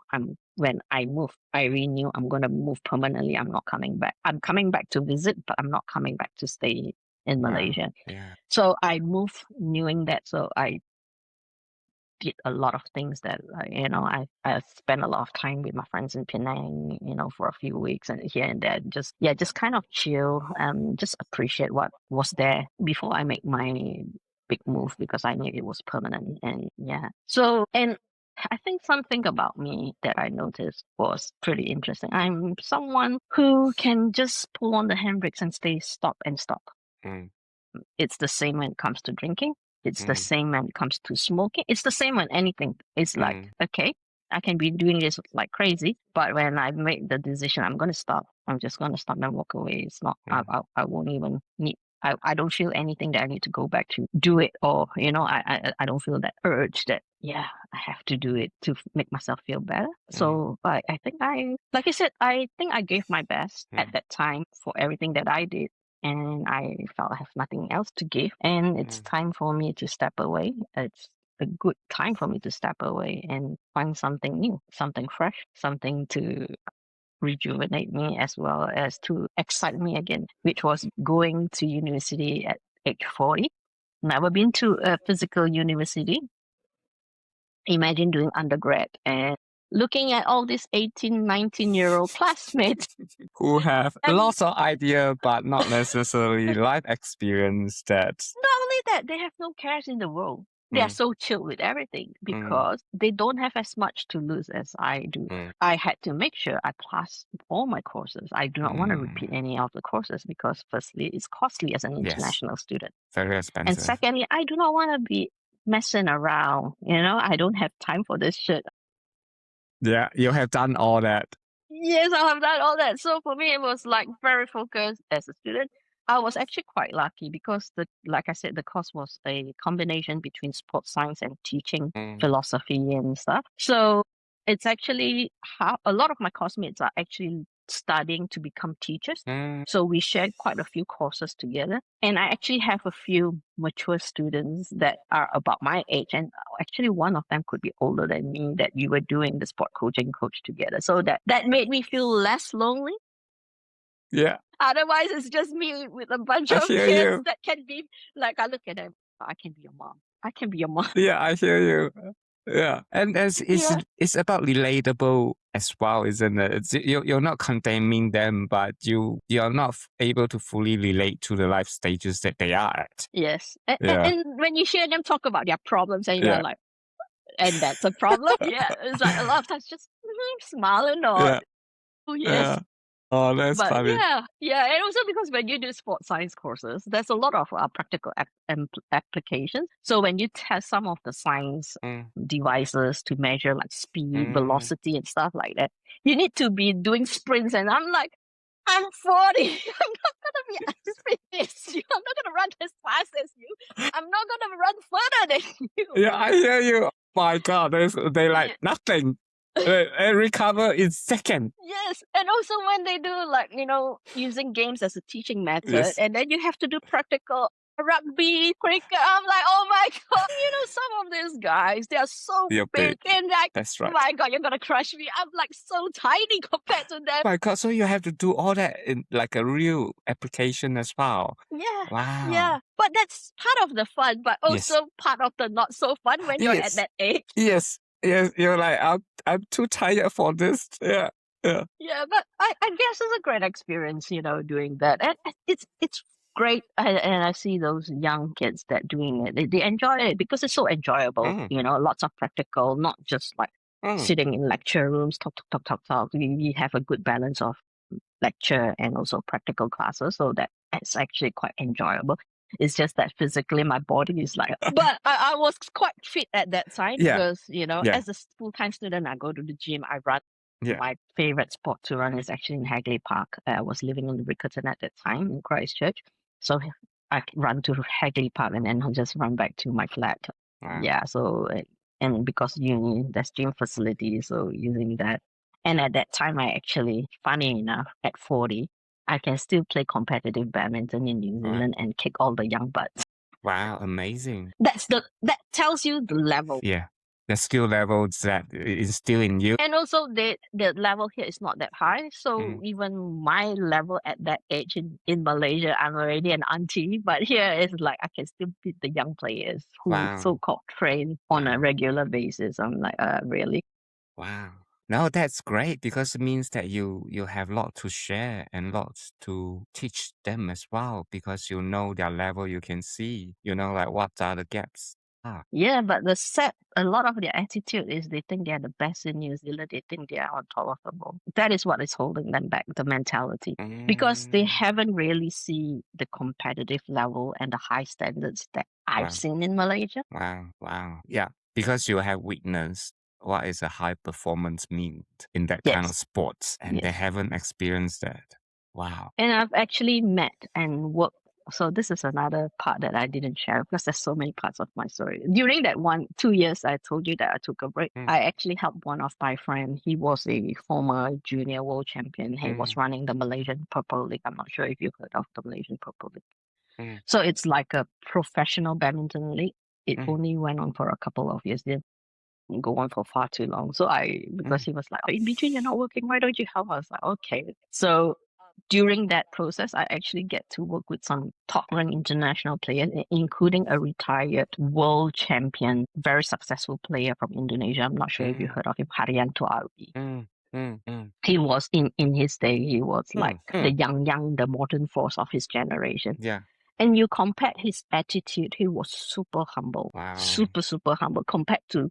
when I moved, I already knew I'm going to move permanently. I'm not coming back. I'm coming back to visit, but I'm not coming back to stay in Malaysia. Yeah. So I moved knowing that. So I did a lot of things that, I spent a lot of time with my friends in Penang, for a few weeks and here and there, just kind of chill, just appreciate what was there before I make my big move, because I knew it was permanent. And yeah. So, and I think something about me that I noticed was pretty interesting. I'm someone who can just pull on the handbrakes and stay stop and stop. Mm, It's the same when it comes to drinking. It's the mm, same when it comes to smoking. It's the same when anything. It's like, mm, okay, I can be doing this like crazy, but when I make the decision, I'm going to stop. I'm just going to stop and walk away. It's not, mm, I won't even need, I don't feel anything that I need to go back to do it, or, I don't feel that urge that, yeah, I have to do it to make myself feel better. mm, So I think like I said, I think I gave my best at mm, that time for everything that I did, and I felt I have nothing else to give, and it's mm, time for me to step away. It's a good time for me to step away and find something new, something fresh, something to rejuvenate me as well as to excite me again, which was going to university at age 40. Never been to a physical university. Imagine doing undergrad and looking at all these 18, 19-year-old classmates. who have And lots of idea but not necessarily life experience that. not only that, they have no cares in the world. They are Mm, so chill with everything mm, because they don't have as much to lose as I do. mm, I had to make sure I pass all my courses. I do not want to repeat mm. any of the courses because, firstly, it's costly as an Yes, international student. very And expensive. secondly, I do not want to be messing around. I don't have time for this shit. Yeah, you have done all that. Yes, I have done all that. So for me, it was like very focused as a student. I was actually quite lucky because like I said, the course was a combination between sports science and teaching Mm, philosophy and stuff. So it's actually how a lot of my classmates are actually studying to become teachers. mm. So we shared quite a few courses together. And I actually have a few mature students that are about my age. And actually one of them could be older than me that we were doing the sport coaching coach together. So that made me feel less lonely. Yeah, Otherwise, it's just me with a bunch I of hear kids you. that can be like, I look at them, I can be your mom. I can be your mom. Yeah, I hear you. Yeah, and Yeah. it's about relatable as well, isn't it? You're not condemning them, but you're not able to fully relate to the life stages that they are at. Yes. And, Yeah, and when you hear them talk about their problems and you're yeah, like, and that's a problem. Yeah. It's like a lot of times just smile and nod. yeah, Oh, yes. yeah. Oh, that's But funny. yeah, and also because when you do sports science courses, there's a lot of practical applications. So when you test some of the science Mm, devices to measure like speed, mm. velocity, and stuff like that, you need to be doing sprints. And I'm like, I'm 40. I'm not gonna be as fit as you. I'm not gonna run as fast as you. I'm not gonna run further than Yeah, you. I hear you. Oh my God, they like Yeah. nothing. They recover in second. Yes, and also when they do like, using games as a teaching method, Yes, and then you have to do practical rugby, cricket. I'm like, oh my God, some of these guys, they are so you're big. big and like, That's oh right. my God, you're gonna crush me. I'm like so tiny compared to them. My God, so you have to do all that in like a real application as well. Yeah, Wow. yeah. But that's part of the fun, but Yes. also part of the not so fun when you're at Yes. that age. Yes. Yes. You're like, I'm too tired for this. Yeah. Yeah. Yeah, but I guess it's a great experience, doing that, and it's great. And I see those young kids that doing it. They enjoy it because it's so enjoyable. Mm, Lots of practical, not just like mm. sitting in lecture rooms, talk, talk, talk, talk, talk. We have a good balance of lecture and also practical classes, so that it's actually quite enjoyable. It's just that physically my body is like, but I was quite fit at that time Yeah. because, Yeah. as a full-time student, I go to the gym, I run. Yeah. My favorite sport to run is actually in Hagley Park. I was living in Riccarton at that time in Christchurch. So I run to Hagley Park and then I'll just run back to my flat. Wow. Yeah, so, and because uni, there's gym facilities, so using that. And at that time, I actually, funny enough, at 40, I can still play competitive badminton in New Wow. Zealand and kick all the young butts. Wow. Amazing. That tells you the level. Yeah. The skill levels that is still in you. And also the level here is not that high. So Mm. even my level at that age in Malaysia, I'm already an auntie. But here it's like I can still beat the young players who Wow. so-called train on a Wow. regular basis. I'm like, really? Wow. No, that's great because it means that you have a lot to share and lots to teach them as well because you know their level, you can see, like what are the gaps. Yeah, but a lot of their attitude is they think they're the best in New Zealand. They think they are on top of the world. That is what is holding them back, the mentality. Because they haven't really seen the competitive level and the high standards that I've seen in Malaysia. Wow. Yeah, because you have witnessed what is a high performance mean in that kind of sports, and they haven't experienced that. Wow. And I've actually met and worked. So this is another part that I didn't share because there's so many parts of my story. During that 2 years I told you that I took a break, I actually helped one of my friends. He was a former junior world champion. He was running the Malaysian Purple League. I'm not sure if you've heard of the Malaysian Purple League. So it's like a professional badminton league. It only went on for a couple of years. Didn't go on for far too long. So because he was like, in between you're not working, why don't you help? I was like, okay. So during that process, I actually get to work with some top-ranked international players, including a retired world champion, very successful player from Indonesia. I'm not sure if you heard of him, Haryanto Alwi. He was in his day, he was like the young, the modern force of his generation. Yeah. And you compare his attitude, he was super humble. Wow. Super humble compared to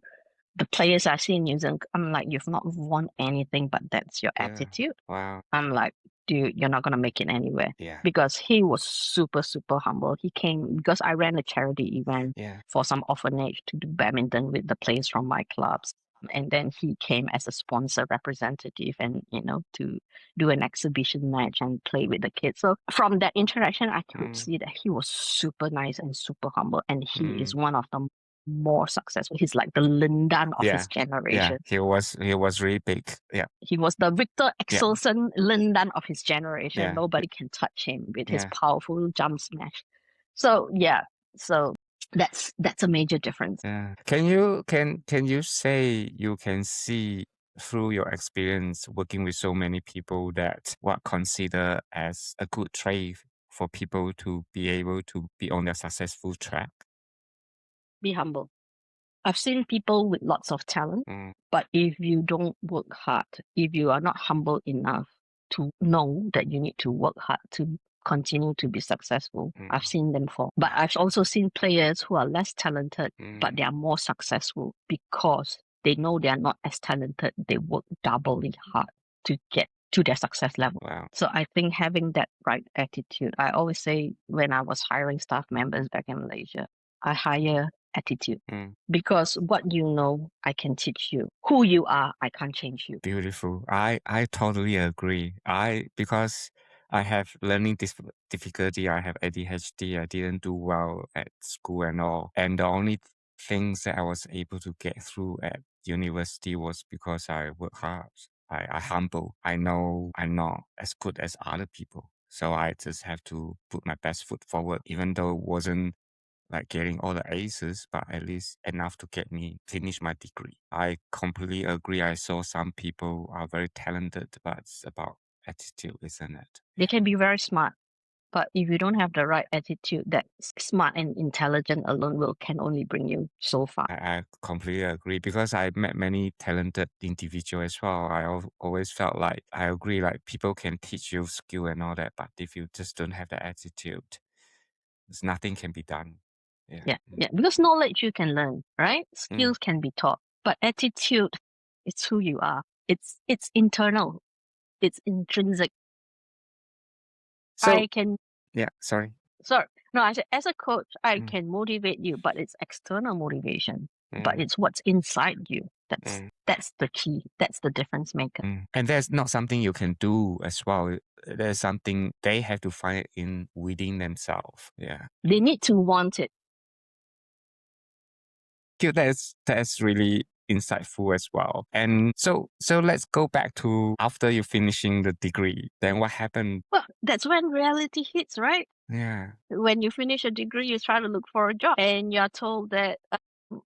the players I see in New Zealand. I'm like, you've not won anything, but that's your attitude. Wow. I'm like, dude, you're not going to make it anywhere. Yeah. Because he was super humble. He came because I ran a charity event for some orphanage to do badminton with the players from my clubs. And then he came as a sponsor representative and, to do an exhibition match and play with the kids. So from that interaction, I could see that he was super nice and super humble. And he is one of the more successful. He's like the Lindan of his generation. Yeah, he was really big. Yeah. He was the Victor Axelsen Lindan of his generation. Yeah. Nobody can touch him with his powerful jump smash. So that's a major difference. Yeah. Can you say you can see through your experience working with so many people that what consider as a good trait for people to be able to be on their successful track? Be humble. I've seen people with lots of talent, but if you don't work hard, if you are not humble enough to know that you need to work hard to continue to be successful, I've seen them fall. But I've also seen players who are less talented, but they are more successful because they know they are not as talented. They work doubly hard to get to their success level. Wow. So I think having that right attitude, I always say when I was hiring staff members back in Malaysia, I hire attitude. Because what you know, I can teach you. Who you are, I can't change you. Beautiful. I totally agree. Because I have learning difficulty. I have ADHD. I didn't do well at school and all. And the only things that I was able to get through at university was because I work hard. I humble. I know I'm not as good as other people. So I just have to put my best foot forward, even though it wasn't like getting all the aces, but at least enough to get me finish my degree. I completely agree. I saw some people are very talented, but it's about attitude, isn't it? They can be very smart, but if you don't have the right attitude, that smart and intelligent alone can only bring you so far. I completely agree because I met many talented individuals as well. I always felt like I agree, like people can teach you skill and all that, but if you just don't have the attitude, there's nothing can be done. Yeah. Because knowledge you can learn, right? Skills can be taught, but attitude, it's who you are. It's internal. It's intrinsic. So, I can. Yeah, sorry. Sorry. No, I said as a coach, I can motivate you, but it's external motivation. But it's what's inside you. That's the key. That's the difference maker. And there's not something you can do as well. There's something they have to find in within themselves. Yeah. They need to want it. That's really insightful as well. And so let's go back to after you finishing the degree. Then what happened? Well, that's when reality hits, right? Yeah. When you finish a degree, you try to look for a job, and you're told that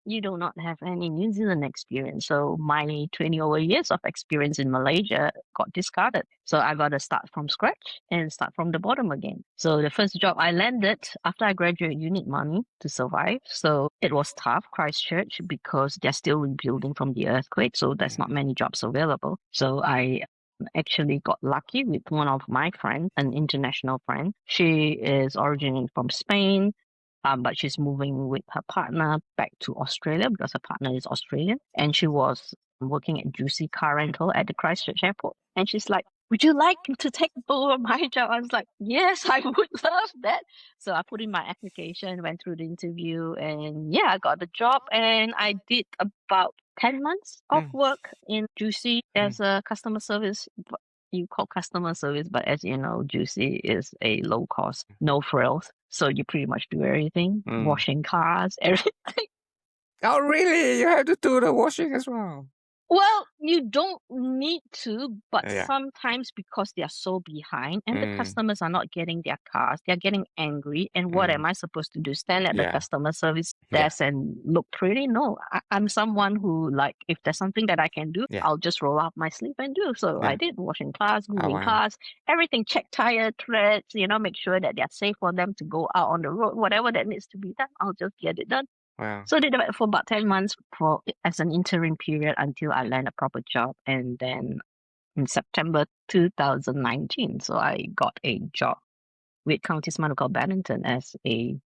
you do not have any New Zealand experience. So my 20 over years of experience in Malaysia got discarded. So I got to start from scratch and start from the bottom again. So the first job I landed after I graduated, you need money to survive. So it was tough, Christchurch, because they're still rebuilding from the earthquake. So there's not many jobs available. So I actually got lucky with one of my friends, an international friend. She is originating from Spain. but she's moving with her partner back to Australia because her partner is Australian. And she was working at Juicy Car Rental at the Christchurch airport. And she's like, would you like to take over my job? I was like, yes, I would love that. So I put in my application, went through the interview, and yeah, I got the job. And I did about 10 months of work in Juicy as a customer service. You call customer service, but as you know, Juicy is a low cost, no frills. So you pretty much do everything, washing cars, everything. Oh, really? You have to do the washing as well? Well, you don't need to, but Yeah. sometimes because they are so behind and the customers are not getting their cars, they're getting angry. And what am I supposed to do? Stand at the Yeah. customer service Yeah. desk and look pretty? No, I'm someone who, like, if there's something that I can do, Yeah. I'll just roll up my sleeve and do. So Yeah. I did washing cars, Oh, moving wow. cars, everything, check tire treads, make sure that they're safe for them to go out on the road. Whatever that needs to be done, I'll just get it done. Wow. So I did that for about 10 months as an interim period until I land a proper job. And then in September 2019, so I got a job with County Manukau Badminton as a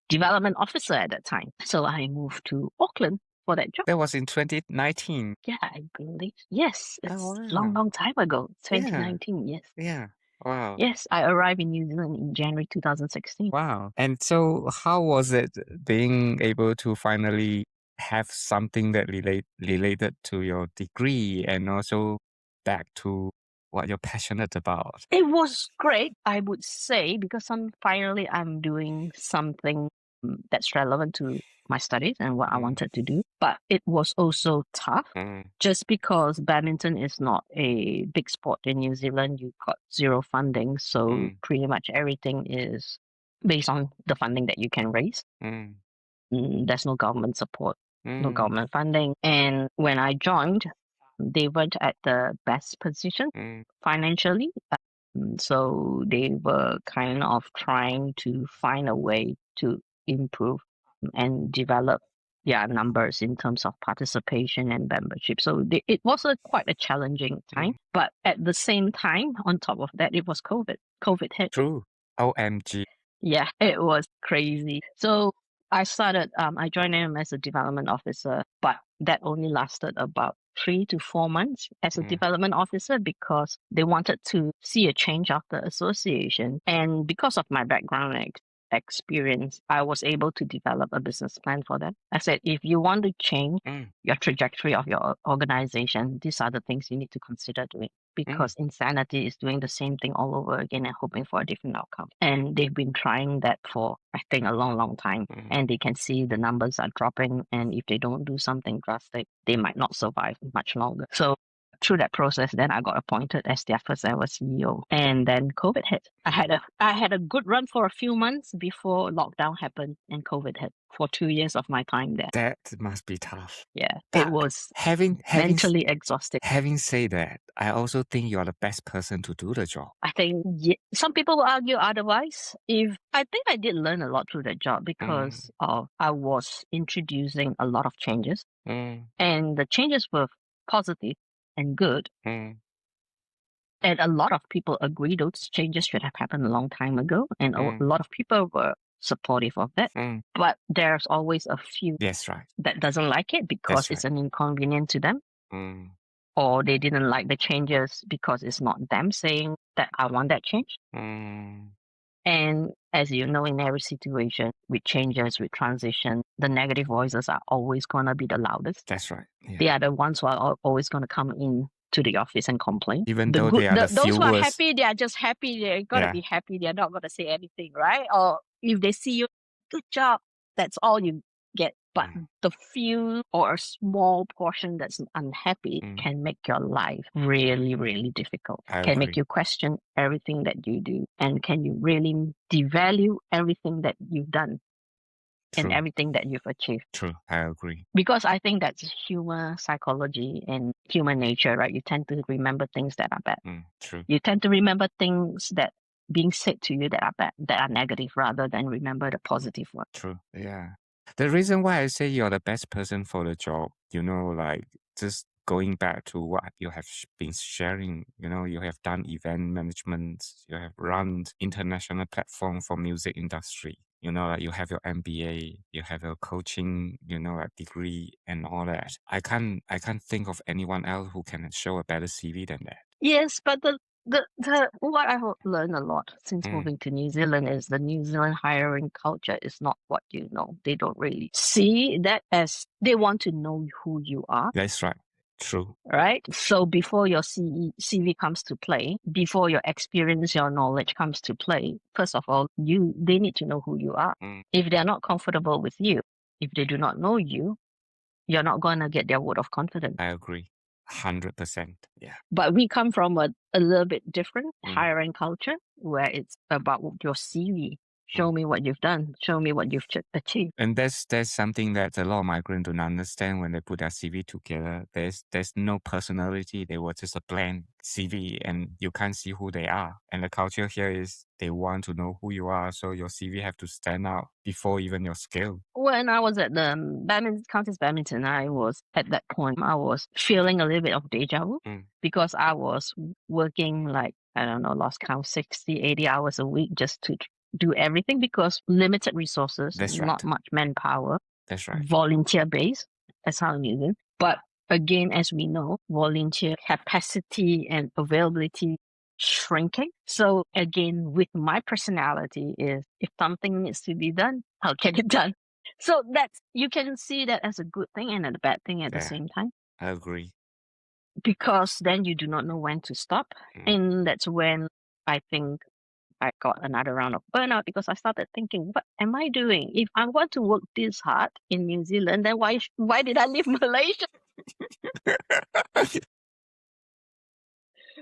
development officer at that time. So I moved to Auckland for that job. That was in 2019. Yeah, I believe. Yes, it's Oh, a long, wow. long time ago. Yeah. 2019, yes. Yeah. Wow. Yes, I arrived in New Zealand in January 2016. Wow. And so how was it being able to finally have something that related to your degree and also back to what you're passionate about? It was great, I would say, because finally I'm doing something that's relevant to my studies and what I wanted to do. But it was also tough just because badminton is not a big sport in New Zealand. You've got zero funding. So pretty much everything is based on the funding that you can raise. There's no government support, no government funding. And when I joined, they weren't at the best position financially. So they were kind of trying to find a way to improve and develop their numbers in terms of participation and membership. So it was quite a challenging time. But at the same time, on top of that, it was COVID. COVID hit. True. OMG. Yeah, it was crazy. So I joined them as a development officer, but that only lasted about 3 to 4 months as a development officer because they wanted to see a change of the association. And because of my background and experience, I was able to develop a business plan for them. I said, if you want to change your trajectory of your organization, these are the things you need to consider doing. Because insanity is doing the same thing all over again and hoping for a different outcome. And they've been trying that for, I think, a long, long time. And they can see the numbers are dropping. And if they don't do something drastic, they might not survive much longer. So through that process, then I got appointed as their first ever CEO. And then COVID hit. I had a good run for a few months before lockdown happened and COVID hit for 2 years of my time there. That must be tough. Yeah, But it was having mentally exhausting. Having said that, I also think you are the best person to do the job. I think some people will argue otherwise. I think I did learn a lot through that job because I was introducing a lot of changes, and the changes were positive and good. And a lot of people agree those changes should have happened a long time ago, and a lot of people were supportive of that. But there's always a few That's right. that doesn't like it because it's an inconvenience to them. Or they didn't like the changes because it's not them saying that I want that change. And as you know, in every situation, with changes, with transition, the negative voices are always going to be the loudest. That's right. Yeah. They are the ones who are always going to come in to the office and complain. Even though they are the those who are fewest. happy, they are just happy. They're going to be happy. They're not going to say anything, right? Or if they see you, good job, that's all you get. But the few or a small portion that's unhappy can make your life really, really difficult. Can make you question everything that you do. And can you really devalue everything that you've done and everything that you've achieved? True, I agree. Because I think that's human psychology and human nature, right? You tend to remember things that are bad. True. You tend to remember things that being said to you that are bad, that are negative, rather than remember the positive one. True, yeah. The reason why I say you're the best person for the job, like just going back to what you have been sharing, you have done event management, you have run international platform for music industry. You know, like you have your MBA, you have your coaching, you know, like degree and all that. I can't think of anyone else who can show a better CV than that. Yes, but the what I have learned a lot since Mm. moving to New Zealand is the New Zealand hiring culture is not what you know. They don't really see that as they want to know who you are, That's right. True. right? So before your CV comes to play, before your experience, your knowledge comes to play, first of all, they need to know who you are. Mm. If they're not comfortable with you, if they do not know you, you're not gonna get their word of confidence. I agree. 100%. Yeah. But we come from a little bit different Mm. hiring culture where it's about your CV. Show me what you've done. Show me what you've achieved. And that's something that a lot of migrants don't understand when they put their CV together. There's no personality. They were just a blank CV, and you can't see who they are. And the culture here is they want to know who you are, so your CV have to stand out before even your skill. When I was at the Countess Badminton, I was at that point, I was feeling a little bit of deja vu because I was working like, I don't know, lost count 60, 80 hours a week just to do everything because limited resources, That's not right. much manpower, That's right. volunteer based. That's how I'm using. But again, as we know, volunteer capacity and availability shrinking. So again, with my personality is if something needs to be done, I'll get it done. So that's, you can see that as a good thing and a bad thing at the same time. I agree. Because then you do not know when to stop. And that's when I think I got another round of burnout because I started thinking, what am I doing? If I want to work this hard in New Zealand, then why did I leave Malaysia?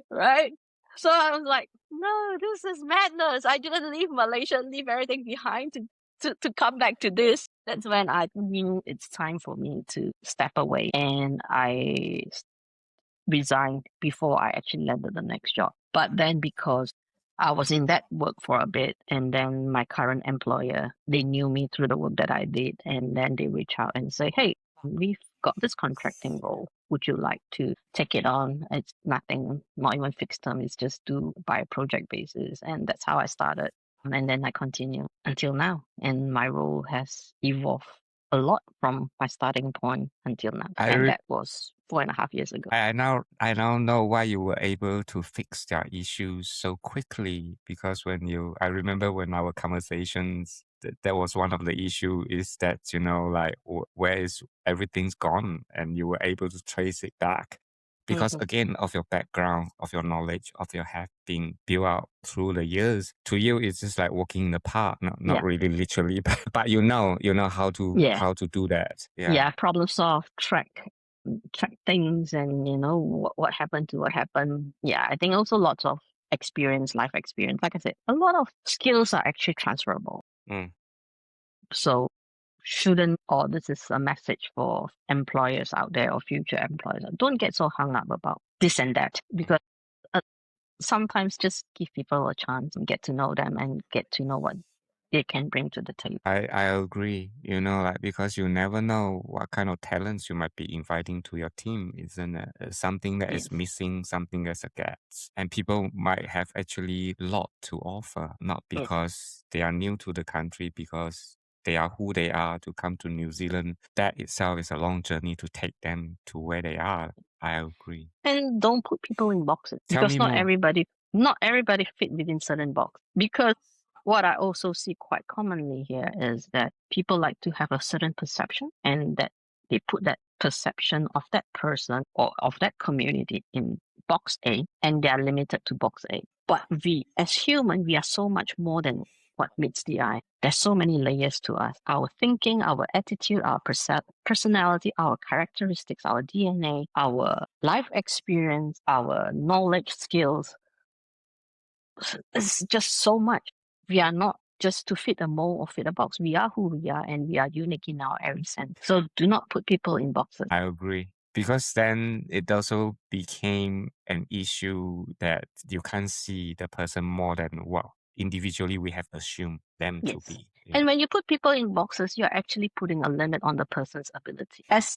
Right? So I was like, no, this is madness. I didn't leave Malaysia, leave everything behind to come back to this. That's when I knew it's time for me to step away. And I resigned before I actually landed the next job. But then because I was in that work for a bit, and then my current employer, they knew me through the work that I did, and then they reach out and say, hey, we've got this contracting role. Would you like to take it on? It's nothing, not even fixed term. It's just do by a project basis. And that's how I started. And then I continue until now. And my role has evolved a lot from my starting point until now. And that was 4.5 years ago. I now know why you were able to fix their issues so quickly, because I remember when our conversations, that was one of the issue is that, you know, like where is everything's gone, and you were able to trace it back. Because again, of your background, of your knowledge, of your have been built out through the years, to you it's just like walking in the park, not really literally, but you know how to do that. Yeah, problem solve, track things, and you know what happened to what happened. Yeah, I think also lots of experience, life experience. Like I said, a lot of skills are actually transferable. So this is a message for employers out there or future employers. Don't get so hung up about this and that, because sometimes just give people a chance and get to know them and get to know what they can bring to the table. I agree, you know, like because you never know what kind of talents you might be inviting to your team, isn't it? Something that is missing, something that's a gap. And people might have actually a lot to offer, not because they are new to the country, because they are who they are to come to New Zealand. That itself is a long journey to take them to where they are. I agree. And don't put people in boxes, Tell because me not more. everybody fit within certain box. Because what I also see quite commonly here is that people like to have a certain perception, and that they put that perception of that person or of that community in box A, and they are limited to box A. But we, as human, we are so much more than what meets the eye. There's so many layers to us. Our thinking, our attitude, our personality, our characteristics, our DNA, our life experience, our knowledge, skills. It's just so much. We are not just to fit a mold or fit a box. We are who we are, and we are unique in our every sense. So do not put people in boxes. I agree. Because then it also became an issue that you can't see the person more than what individually we have assumed them to be. Yeah. And when you put people in boxes, you're actually putting a limit on the person's ability. As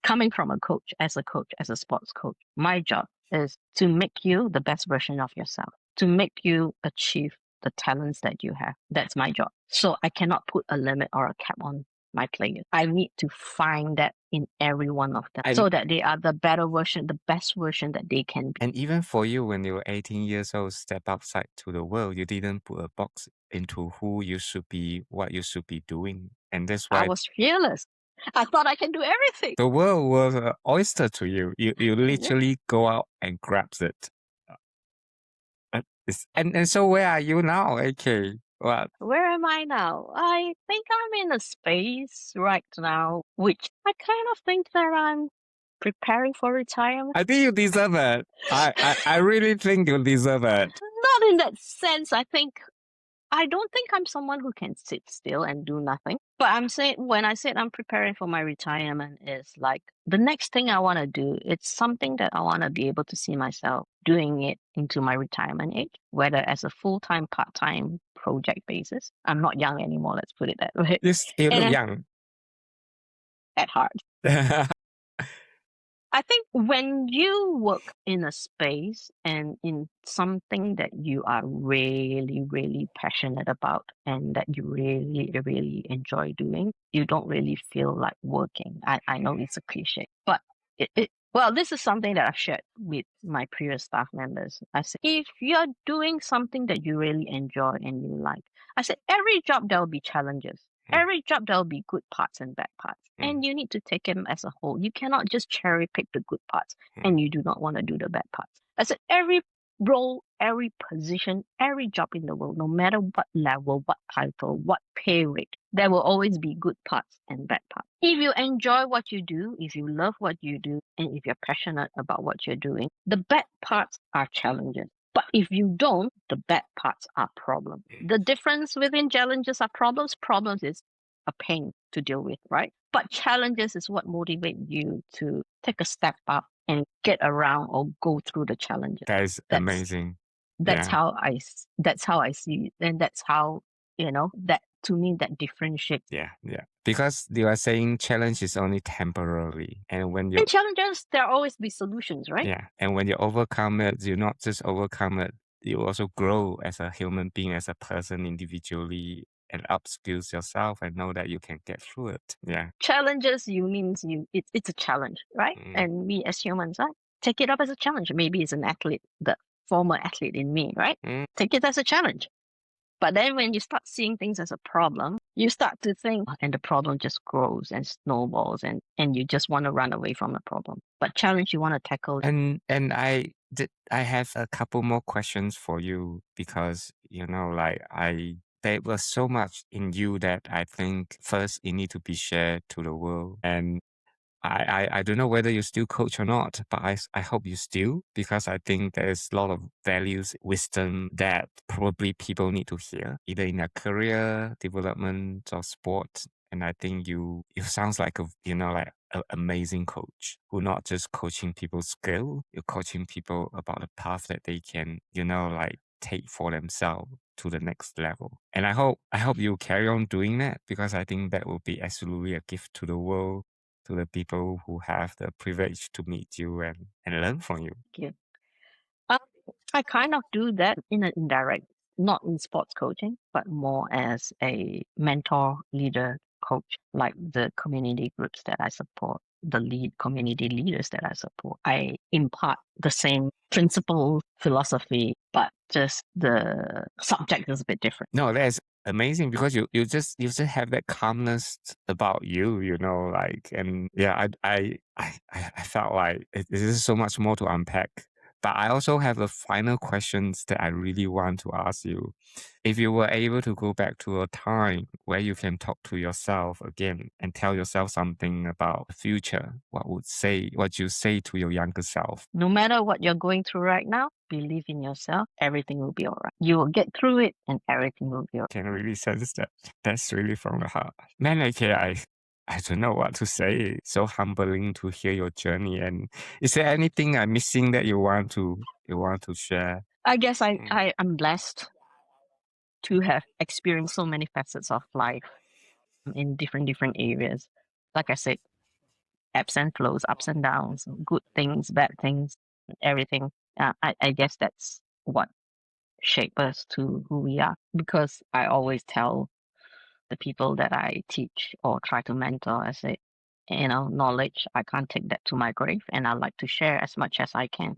coming from a coach, as a sports coach, my job is to make you the best version of yourself, to make you achieve the talents that you have. That's my job. So I cannot put a limit or a cap on my players. I need to find that in every one of them so that they are the better version, the best version that they can be. And even for you, when you were 18 years old, step outside to the world, you didn't put a box into who you should be, what you should be doing. And that's why I was fearless. I thought I can do everything. the world was an oyster to you. You literally go out and grabs it. And so where are you now, AK? Well, where am I now? I think I'm in a space right now, which I kind of think that I'm preparing for retirement. I think you deserve it. I really think you deserve it. Not in that sense. I don't think I'm someone who can sit still and do nothing. But I'm saying, when I said I'm preparing for my retirement, is like the next thing I want to do. It's something that I want to be able to see myself doing it into my retirement age, whether as a full-time, part-time project basis. I'm not young anymore. Let's put it that way. You look young. At heart. I think when you work in a space and in something that you are really, really passionate about and that you really, really enjoy doing, you don't really feel like working. I know it's a cliche, but well, this is something that I've shared with my previous staff members. I said, if you're doing something that you really enjoy and you like, I said, every job there will be challenges. Every job there will be good parts and bad parts, and you need to take them as a whole. You cannot just cherry pick the good parts and you do not want to do the bad parts. I said every role, every position, every job in the world, no matter what level, what title, what pay rate, there will always be good parts and bad parts. If you enjoy what you do, if you love what you do, and if you're passionate about what you're doing, the bad parts are challenges. But if you don't, the bad parts are problems. The difference within challenges are problems. Problems is a pain to deal with, right? But challenges is what motivate you to take a step up and get around or go through the challenges. That's amazing. That's how I see it, and that's how, that to me that differentiates. Yeah. Because you are saying challenge is only temporarily, and when you challenges, there always be solutions, right? Yeah, and when you overcome it, you not just overcome it, you also grow as a human being, as a person individually, and upskills yourself and know that you can get through it. Yeah. Challenges, it's a challenge, right? And we as humans, right, take it up as a challenge. Maybe it's an athlete, the former athlete in me, right? Take it as a challenge. But then when you start seeing things as a problem, you start to think, and the problem just grows and snowballs, and you just want to run away from the problem. But challenge, you want to tackle. And I have a couple more questions for you because, there was so much in you that I think first it need to be shared to the world. And I don't know whether you still coach or not, but I hope you still, because I think there's a lot of values, wisdom that probably people need to hear, either in their career, development, or sport. And I think you sounds like an amazing coach who not just coaching people's skill, you're coaching people about the path that they can, take for themselves to the next level. And I hope you carry on doing that, because I think that will be absolutely a gift to the world, to the people who have the privilege to meet you and learn from you. Thank you. I kind of do that in an indirect, not in sports coaching, but more as a mentor, leader, coach, like the community groups that I support, the community leaders that I support. I impart the same principle, philosophy, but just the subject is a bit different. No, that's amazing, because you just have that calmness about you, and yeah, I felt like this is so much more to unpack. But I also have a final questions that I really want to ask you. If you were able to go back to a time where you can talk to yourself again and tell yourself something about the future, what you say to your younger self? No matter what you're going through right now, believe in yourself. Everything will be all right. You will get through it and everything will be all right. Can really sense that. That's really from the heart. Man, I don't know what to say. It's so humbling to hear your journey. And is there anything I'm missing that you want to share? I guess I'm blessed to have experienced so many facets of life in different areas. Like I said, ebbs and flows, ups and downs, good things, bad things, everything. I guess that's what shape us to who we are. Because I always tell the people that I teach or try to mentor, I say, knowledge, I can't take that to my grave, and I like to share as much as I can.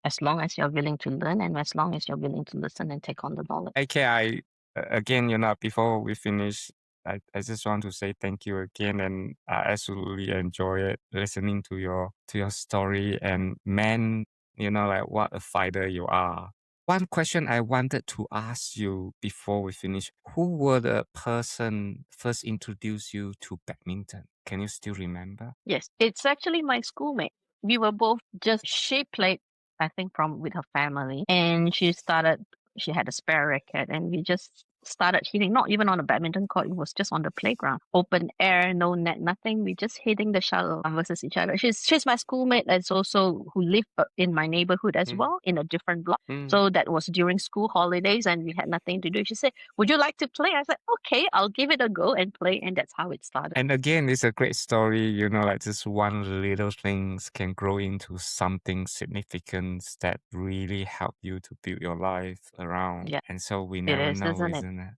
As long as you're willing to learn and as long as you're willing to listen and take on the knowledge. Okay, again, before we finish, I just want to say thank you again, and I absolutely enjoy it listening to your story. And man, like what a fighter you are. One question I wanted to ask you before we finish: who were the person first introduced you to badminton? Can you still remember? Yes, it's actually my schoolmate. We were both she played, I think, with her family, and she had a spare racket, and we just started hitting, not even on a badminton court, it was just on the playground. Open air, no net, nothing. We just hitting the shuttle versus each other. She's my schoolmate, that's also who lived in my neighborhood as well, in a different block. So that was during school holidays, and we had nothing to do. She said, "Would you like to play?" I said, "Okay, I'll give it a go and play," and that's how it started. And again, it's a great story, like just one little things can grow into something significant that really help you to build your life around. Yeah, And so we it never is, know, isn't it? isn't it?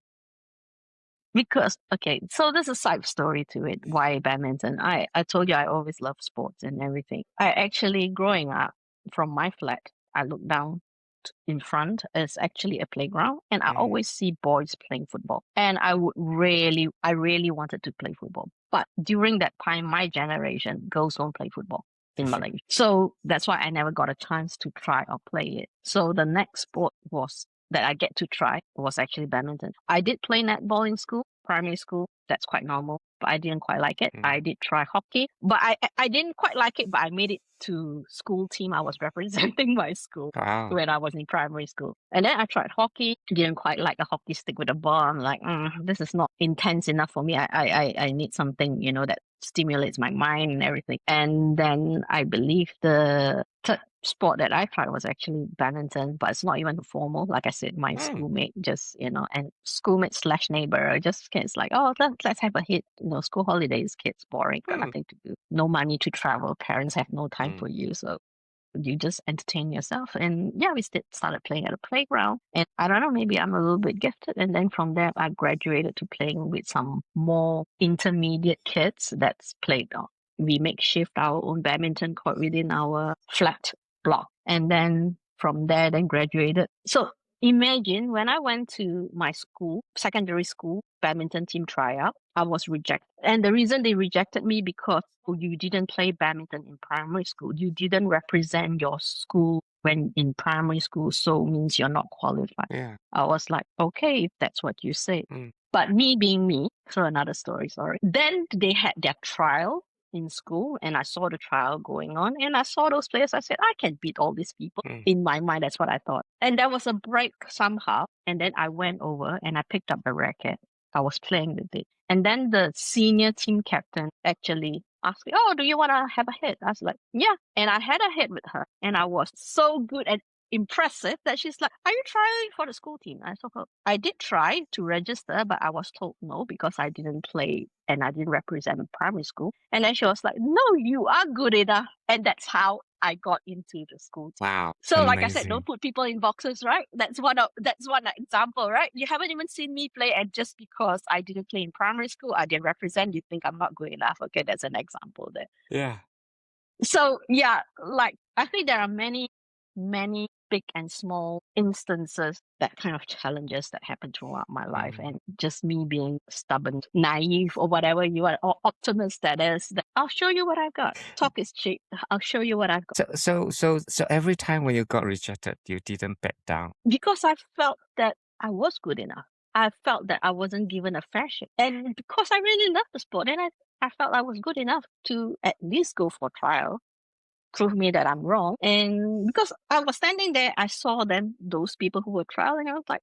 Because, okay, so there's a side story to it. Why badminton? I told you I always love sports and everything. I actually, growing up from my flat, I look down in front is actually a playground, and I always see boys playing football. And I really wanted to play football. But during that time, my generation, girls don't play football in Malaysia. So that's why I never got a chance to try or play it. So the next sport that I get to try was actually badminton. I did play netball in school, primary school. That's quite normal, but I didn't quite like it. I did try hockey, but I didn't quite like it, but I made it to school team. I was representing my school Wow. when I was in primary school. And then I tried hockey, didn't quite like a hockey stick with a ball. I'm like, this is not intense enough for me. I need something, that stimulates my mind and everything. And then I believe the third sport that I tried was actually badminton, but it's not even formal. Like I said, my schoolmate just, and schoolmate slash neighbor, just kids like, oh, let's have a hit. School holidays, kids boring, got nothing to do. No money to travel. Parents have no time for you. So you just entertain yourself. And yeah, we started playing at a playground. And I don't know, maybe I'm a little bit gifted. And then from there, I graduated to playing with some more intermediate kids that's played on. We makeshift our own badminton court within our flat block. And then from there, then graduated. So imagine when I went to my school, secondary school, badminton team tryout, I was rejected. And the reason they rejected me because you didn't play badminton in primary school. You didn't represent your school when in primary school, so means you're not qualified. Yeah. I was like, okay, if that's what you say. But me being me, so another story, sorry. Then they had their trial in school, and I saw the trial going on, and I saw those players. I said, I can beat all these people. In my mind, that's what I thought. And there was a break somehow, and then I went over and I picked up the racket. I was playing with it. And then the senior team captain actually asked me, oh, do you want to have a hit? I was like, yeah. And I had a hit with her, and I was so good and impressive that she's like, are you trying for the school team? I told her, I did try to register, but I was told no because I didn't play and I didn't represent primary school. And then she was like, no, you are good enough. And that's how I got into the school team. Wow. So amazing. like I said, don't put people in boxes, right? That's one example, right? You haven't even seen me play, and just because I didn't play in primary school, I didn't represent, you think I'm not good enough. Okay, that's an example there. Yeah. So yeah, like I think there are many big and small instances, that kind of challenges that happen throughout my life, and just me being stubborn, naive, or whatever you are, or optimist that is, that I'll show you what I've got. Talk is cheap. I'll show you what I've got. So every time when you got rejected, you didn't back down. Because I felt that I was good enough. I felt that I wasn't given a fair shake. And because I really loved the sport, and I felt I was good enough to at least go for trial, prove me that I'm wrong. And because I was standing there, I saw those people who were trialing, I was like,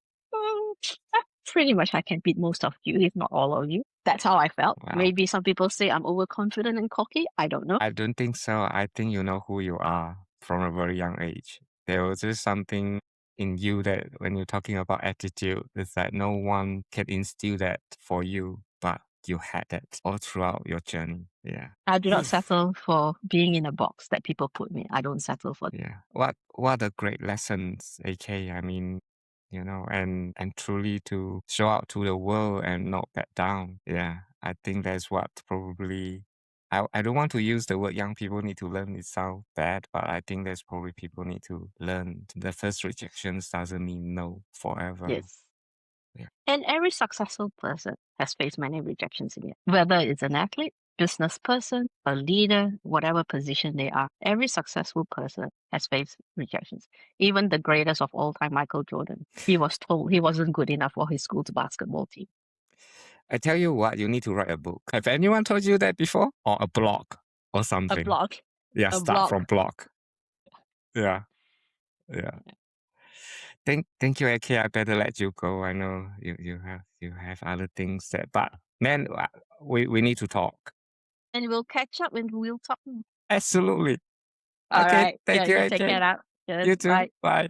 pretty much I can beat most of you, if not all of you. That's how I felt. Wow. Maybe some people say I'm overconfident and cocky. I don't know. I don't think so. I think you know who you are from a very young age. There was just something in you that when you're talking about attitude, it's like no one can instill that for you, but you had that all throughout your journey. Yeah. I do not settle for being in a box that people put me. I don't settle for that. Yeah. What are great lessons, AK? I mean, you know, and truly to show out to the world and not back down. Yeah, I think that's what probably. I don't want to use the word young people need to learn. It sounds bad, but I think that's probably people need to learn. The first rejections doesn't mean no forever. Yes. Yeah. And every successful person has faced many rejections in it, whether it's an athlete, business person, a leader, whatever position they are. Every successful person has faced rejections. Even the greatest of all time, Michael Jordan, he was told he wasn't good enough for his school's basketball team. I tell you what, you need to write a book. Have anyone told you that before? Or a blog or something? A blog. Yeah, A start blog. from blog. Yeah. Yeah. Thank you, AK. I better let you go. I know you have other things that, but man, we need to talk. And we'll catch up and we'll talk more. Absolutely. All Okay. right. Thank Yeah, you, you take AK. care now. Yes, You too. bye. Bye.